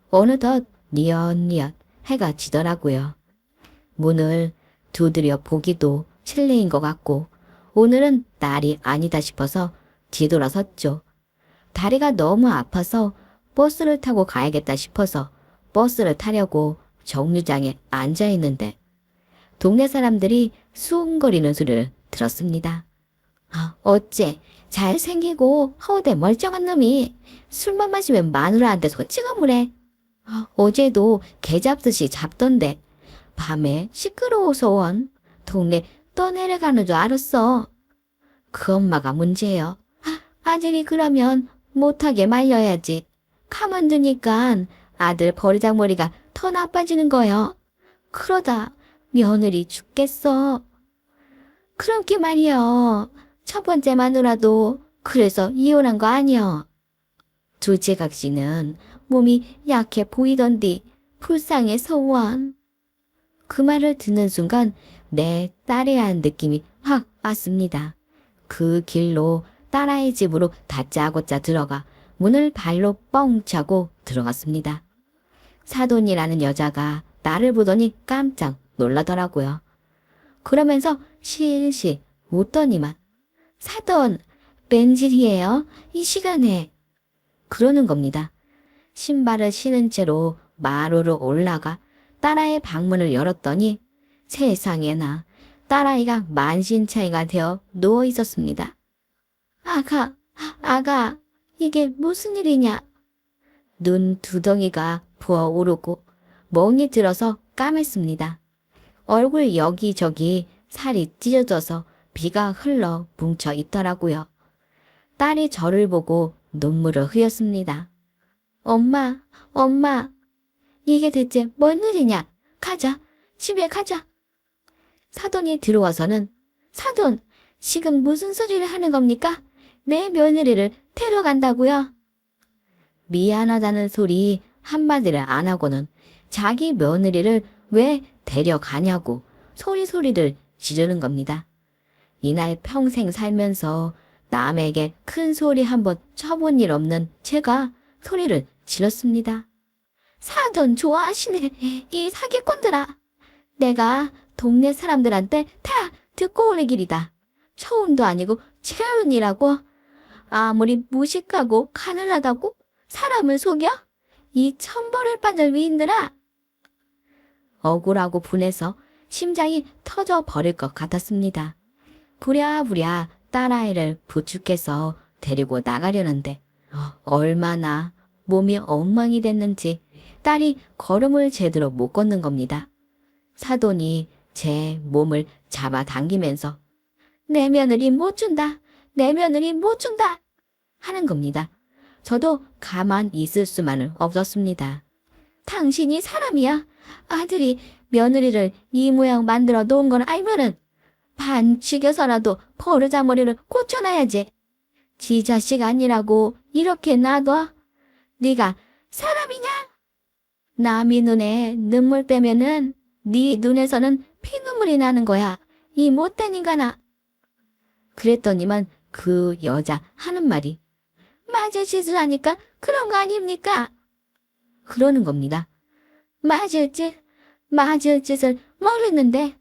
어느덧 뉘엿뉘엿 해가 지더라고요. 문을 두드려 보기도 실례인 것 같고 오늘은 날이 아니다 싶어서 뒤돌아섰죠. 다리가 너무 아파서 버스를 타고 가야겠다 싶어서 버스를 타려고 정류장에 앉아 있는데 동네 사람들이 수웅거리는 소리를 들었습니다. 어째 잘생기고 허우대 멀쩡한 놈이 술만 마시면 마누라한테 소치가물해. 어제도 개 잡듯이 잡던데 밤에 시끄러워서 원 동네 떠내려가는 줄 알았어. 그 엄마가 문제예요. 아들이 그러면 못하게 말려야지. 가만 두니까 아들 버리장머리가 더 나빠지는 거요. 그러다 며느리 죽겠어. 그렇게 말이요. 첫 번째 마누라도 그래서 이혼한 거 아니여. 둘째 각시는 몸이 약해 보이던디 불쌍해서 원. 그 말을 듣는 순간 내 딸에 한 느낌이 확 왔습니다. 그 길로 딸아이 집으로 다짜고짜 들어가 문을 발로 뻥 차고 들어갔습니다. 사돈이라는 여자가 나를 보더니 깜짝 놀라더라고요. 그러면서 실실 웃더니만 사돈 웬일이에요? 이 시간에. 그러는 겁니다. 신발을 신은 채로 마루로 올라가 딸아이의 방문을 열었더니 세상에나 딸아이가 만신창이가 되어 누워 있었습니다. 아가, 이게 무슨 일이냐? 눈 두덩이가 부어오르고 멍이 들어서 까맸습니다. 얼굴 여기저기 살이 찢어져서 피가 흘러 뭉쳐 있더라고요. 딸이 저를 보고 눈물을 흘렸습니다. 엄마, 이게 대체 뭔 일이냐? 가자, 집에 가자. 사돈이 들어와서는 사돈, 지금 무슨 소리를 하는 겁니까? 내 며느리를 데려간다고요? 미안하다는 소리 한마디를 안 하고는 자기 며느리를 왜 데려가냐고 소리를 지르는 겁니다. 이날 평생 살면서 남에게 큰 소리 한번 쳐본 일 없는 제가 소리를 질렀습니다. 사돈 좋아하시네, 이 사기꾼들아. 내가 동네 사람들한테 다 듣고 올 길이다. 처음도 아니고 최은이라고. 아무리 무식하고 가늘하다고 사람을 속여? 이 천벌을 받을 위인들아. 억울하고 분해서 심장이 터져 버릴 것 같았습니다. 부랴부랴 딸아이를 부축해서 데리고 나가려는데 얼마나 몸이 엉망이 됐는지 딸이 걸음을 제대로 못 걷는 겁니다. 사돈이 제 몸을 잡아당기면서 내 며느리 못 준다. 내 며느리 못 준다. 하는 겁니다. 저도 가만 있을 수만은 없었습니다. 당신이 사람이야. 아들이 며느리를 이 모양 만들어 놓은 걸 알면은 반 죽여서라도 버르장머리를 고쳐놔야지. 지 자식 아니라고 이렇게 놔둬? 네가 사람이냐? 남이 눈에 눈물 빼면은 네 눈에서는 피눈물이 나는 거야. 이 못된 인간아. 그랬더니만 그 여자 하는 말이 맞을 짓을 하니까 그런 거 아닙니까? 그러는 겁니다. 맞을 짓을 모르는데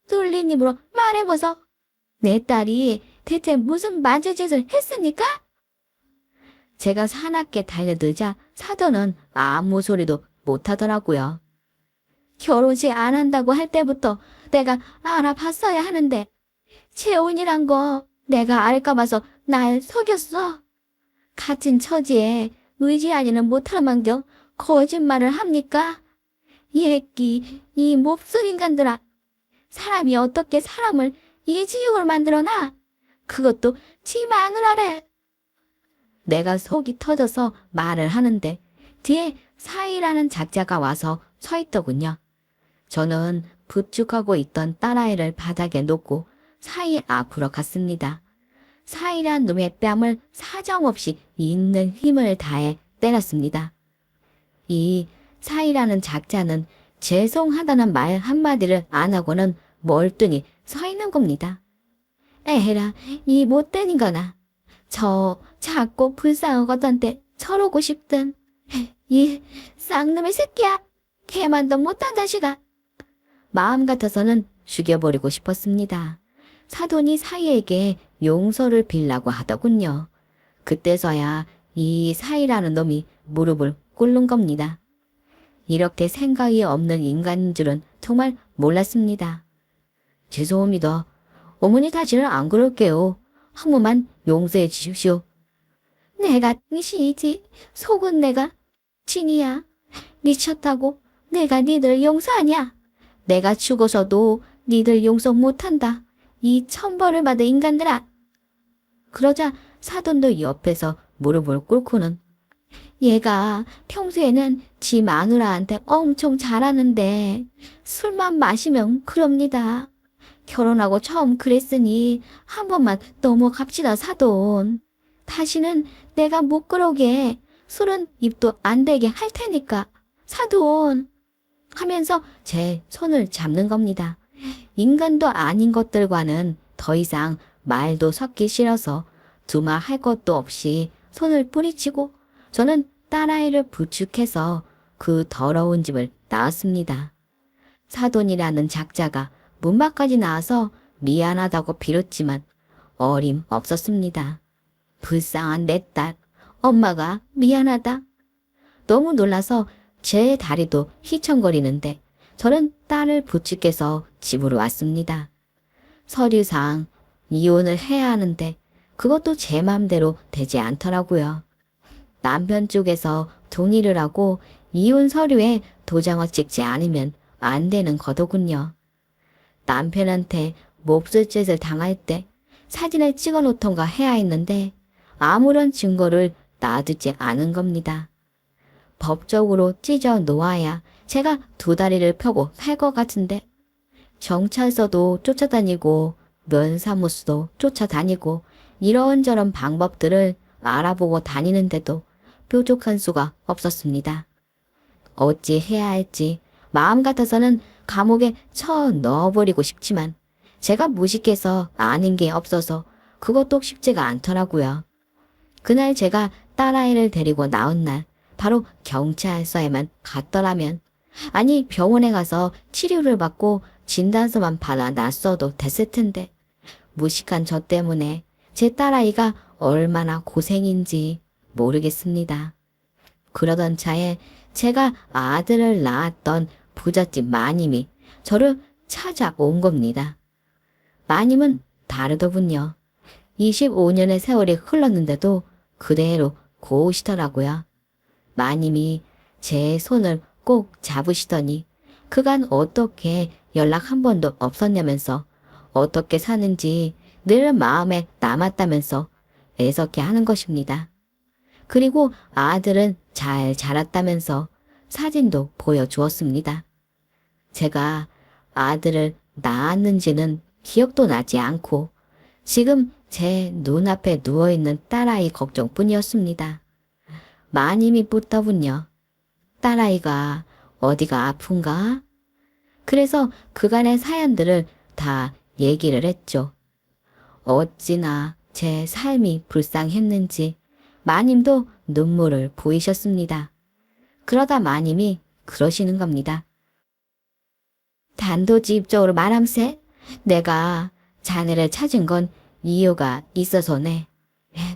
돌린 입으로 말해보소. 내 딸이 대체 무슨 맞을 짓을 했습니까? 제가 사납게 달려들자 사돈은 아무 소리도 못하더라고요. 결혼식 안 한다고 할 때부터 내가 알아봤어야 하는데 재혼이란 거 내가 알까 봐서 날 속였어. 같은 처지에 의지 아니는 못할 망정 거짓말을 합니까? 이 몹쓸 인간들아. 사람이 어떻게 사람을 이 지옥을 만들어놔? 그것도 지 마누라래. 내가 속이 터져서 말을 하는데 뒤에 사이라는 작자가 와서 서 있더군요. 저는 부축하고 있던 딸아이를 바닥에 놓고 사이 앞으로 갔습니다. 사이란 놈의 뺨을 사정없이 있는 힘을 다해 때렸습니다. 이 사이라는 작자는 죄송하다는 말 한마디를 안 하고는 멀뚱히 서 있는 겁니다. 에헤라, 이 못된 인간아. 저 작고 불쌍하거던데 저러고 싶든. 이 쌍놈의 새끼야. 걔만도 못한 자식아. 마음 같아서는 죽여버리고 싶었습니다. 사돈이 사이에게 용서를 빌라고 하더군요. 그때서야 이 사이라는 놈이 무릎을 꿇는 겁니다. 이렇게 생각이 없는 인간인 줄은 정말 몰랐습니다. 죄송합니다. 어머니 다시는 안 그럴게요. 한 번만 용서해 주십시오. 내가 시이지. 속은 내가 진이야. 미쳤다고 내가 니들 용서하냐? 내가 죽어서도 니들 용서 못한다. 이 천벌을 받은 인간들아. 그러자 사돈도 옆에서 무릎을 꿇고는 얘가 평소에는 지 마누라한테 엄청 잘하는데 술만 마시면 그럽니다. 결혼하고 처음 그랬으니 한 번만 넘어갑시다 사돈. 다시는 내가 못 그러게 술은 입도 안 대게 할 테니까 사돈. 하면서 제 손을 잡는 겁니다. 인간도 아닌 것들과는 더 이상 말도 섞기 싫어서 두말할 것도 없이 손을 뿌리치고 저는 딸아이를 부축해서 그 더러운 집을 나왔습니다. 사돈이라는 작자가 문 밖까지 나와서 미안하다고 빌었지만 어림없었습니다. 불쌍한 내 딸. 엄마가 미안하다. 너무 놀라서 제 다리도 휘청거리는데 저는 딸을 부축해서 집으로 왔습니다. 서류상 이혼을 해야 하는데 그것도 제 맘대로 되지 않더라고요. 남편 쪽에서 동의를 하고 이혼 서류에 도장을 찍지 않으면 안 되는 거더군요. 남편한테 몹쓸 짓을 당할 때 사진을 찍어 놓던가 해야 했는데 아무런 증거를 놔두지 않은 겁니다. 법적으로 찢어 놓아야 제가 두 다리를 펴고 살 것 같은데 경찰서도 쫓아다니고 면사무소도 쫓아다니고 이런저런 방법들을 알아보고 다니는데도 뾰족한 수가 없었습니다. 어찌 해야 할지 마음 같아서는 감옥에 쳐 넣어버리고 싶지만 제가 무식해서 아는 게 없어서 그것도 쉽지가 않더라고요. 그날 제가 딸아이를 데리고 나온 날 바로 경찰서에만 갔더라면, 아니 병원에 가서 치료를 받고 진단서만 받아놨어도 됐을 텐데 무식한 저 때문에 제 딸아이가 얼마나 고생인지 모르겠습니다. 그러던 차에 제가 아들을 낳았던 부잣집 마님이 저를 찾아온 겁니다. 마님은 다르더군요. 25년의 세월이 흘렀는데도 그대로 고우시더라고요. 마님이 제 손을 꼭 잡으시더니 그간 어떻게 연락 한 번도 없었냐면서 어떻게 사는지 늘 마음에 남았다면서 애석해 하는 것입니다. 그리고 아들은 잘 자랐다면서 사진도 보여주었습니다. 제가 아들을 낳았는지는 기억도 나지 않고 지금 제 눈앞에 누워있는 딸아이 걱정뿐이었습니다. 마님이 묻더군요. 딸아이가 어디가 아픈가? 그래서 그간의 사연들을 다 얘기를 했죠. 어찌나 제 삶이 불쌍했는지 마님도 눈물을 보이셨습니다. 그러다 마님이 그러시는 겁니다. 단도직입적으로 말함세, 내가 자네를 찾은 건 이유가 있어서네.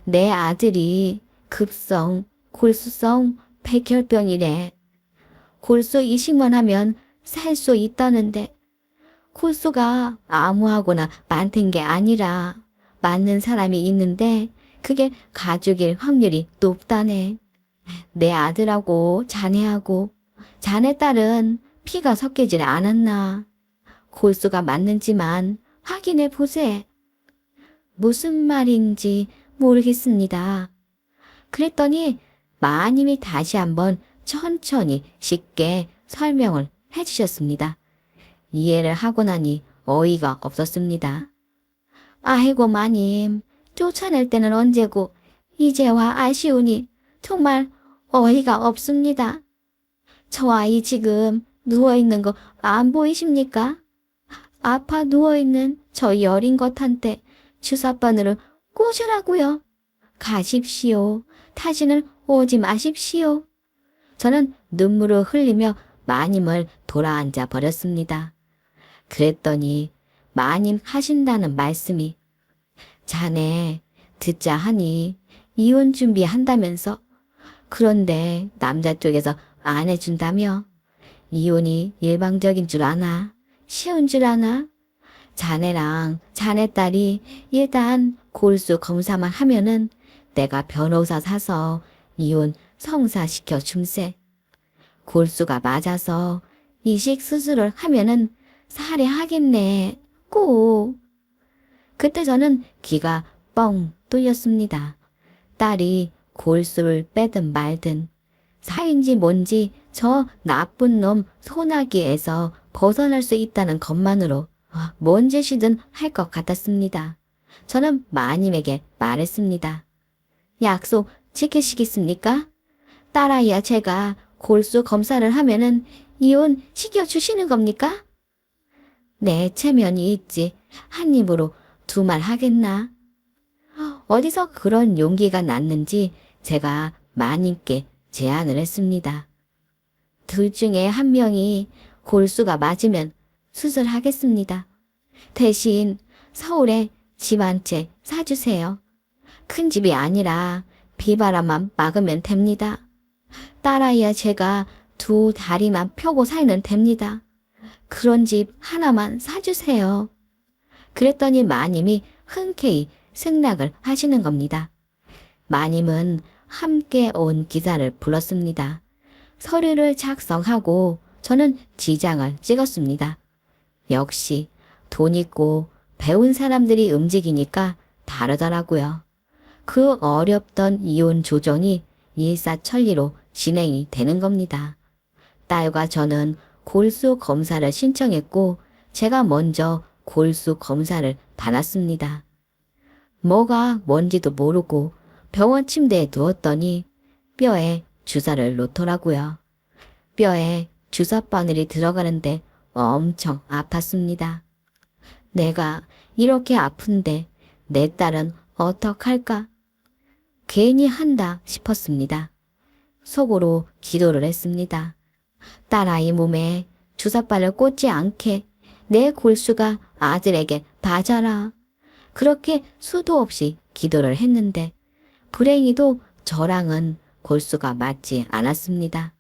내 아들이 급성 골수성 백혈병이래. 골수 이식만 하면 살 수 있다는데 골수가 아무하고나 많은 게 아니라 맞는 사람이 있는데 그게 가족일 확률이 높다네. 내 아들하고 자네하고 자네 딸은 피가 섞이질 않았나. 골수가 맞는지만 확인해 보세. 무슨 말인지 모르겠습니다. 그랬더니 마님이 다시 한번 천천히 쉽게 설명을 해주셨습니다. 이해를 하고 나니 어이가 없었습니다. 아이고 마님, 쫓아낼 때는 언제고 이제와 아쉬우니 정말 어이가 없습니다. 저 아이 지금 누워있는 거 안 보이십니까? 아파 누워있는 저 여린 것한테 주사바늘을 꽂으라고요. 가십시오. 다시는 오지 마십시오. 저는 눈물을 흘리며 마님을 돌아앉아 버렸습니다. 그랬더니 마님 하신다는 말씀이 자네 듣자 하니 이혼 준비한다면서 그런데 남자 쪽에서 안 해준다며 이혼이 일방적인 줄 아나? 쉬운 줄 아나? 자네랑 자네 딸이 일단 골수 검사만 하면은 내가 변호사 사서 이혼 성사시켜 줌세. 골수가 맞아서 이식 수술을 하면은 살해하겠네. 꼭. 그때 저는 귀가 뻥 뚫렸습니다. 딸이 골수를 빼든 말든 사인지 뭔지 저 나쁜 놈 소나기에서 벗어날 수 있다는 것만으로 뭔 짓이든 할 것 같았습니다. 저는 마님에게 말했습니다. 약속 지키시겠습니까? 딸아이야 제가 골수 검사를 하면은 이혼 시켜주시는 겁니까? 네, 체면이 있지. 한 입으로 두 말 하겠나? 어디서 그런 용기가 났는지 제가 마님께 제안을 했습니다. 둘 중에 한 명이 골수가 맞으면 수술하겠습니다. 대신 서울에 집 한 채 사주세요. 큰 집이 아니라 비바람만 막으면 됩니다. 딸아이야 제가 두 다리만 펴고 살면 됩니다. 그런 집 하나만 사주세요. 그랬더니 마님이 흔쾌히 승낙을 하시는 겁니다. 마님은 함께 온 기사를 불렀습니다. 서류를 작성하고 저는 지장을 찍었습니다. 역시 돈 있고 배운 사람들이 움직이니까 다르더라고요. 그 어렵던 이혼 조정이 일사천리로 진행이 되는 겁니다. 딸과 저는 골수 검사를 신청했고 제가 먼저 골수 검사를 받았습니다. 뭐가 뭔지도 모르고 병원 침대에 누웠더니 뼈에 주사를 놓더라고요. 뼈에 주사 바늘이 들어가는데 엄청 아팠습니다. 내가 이렇게 아픈데 내 딸은 어떡할까? 괜히 한다 싶었습니다. 속으로 기도를 했습니다. 딸아이 몸에 주사바를 꽂지 않게 내 골수가 아들에게 맞아라. 그렇게 수도 없이 기도를 했는데 불행히도 저랑은 골수가 맞지 않았습니다.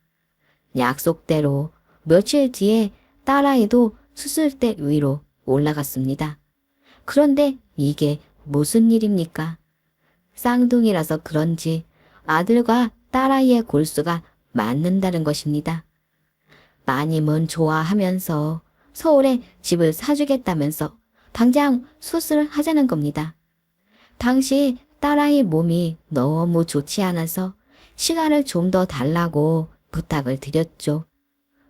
약속대로 며칠 뒤에 딸아이도 수술대 위로 올라갔습니다. 그런데 이게 무슨 일입니까? 쌍둥이라서 그런지 아들과 딸아이의 골수가 맞는다는 것입니다. 마님은 좋아하면서 서울에 집을 사주겠다면서 당장 수술을 하자는 겁니다. 당시 딸아이 몸이 너무 좋지 않아서 시간을 좀 더 달라고 부탁을 드렸죠.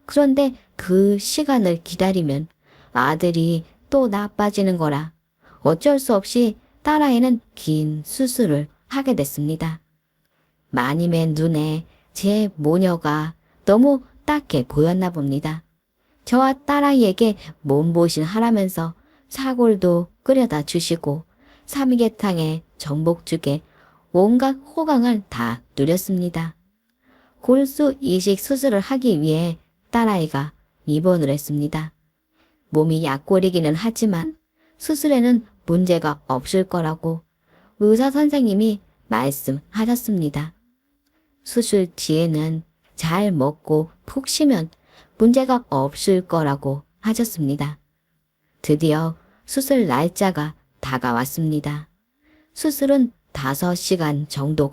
그런데 그 시간을 기다리면 아들이 또 나빠지는 거라 어쩔 수 없이 딸아이는 긴 수술을 하게 됐습니다. 마님의 눈에 제 모녀가 너무 딱해 보였나 봅니다. 저와 딸아이에게 몸보신 하라면서 사골도 끓여다 주시고 삼계탕에 전복죽에 온갖 호강을 다 누렸습니다. 골수 이식 수술을 하기 위해 딸아이가 입원을 했습니다. 몸이 약골이기는 하지만 수술에는 문제가 없을 거라고 의사 선생님이 말씀하셨습니다. 수술 뒤에는 잘 먹고 푹 쉬면 문제가 없을 거라고 하셨습니다. 드디어 수술 날짜가 다가왔습니다. 수술은 5시간 정도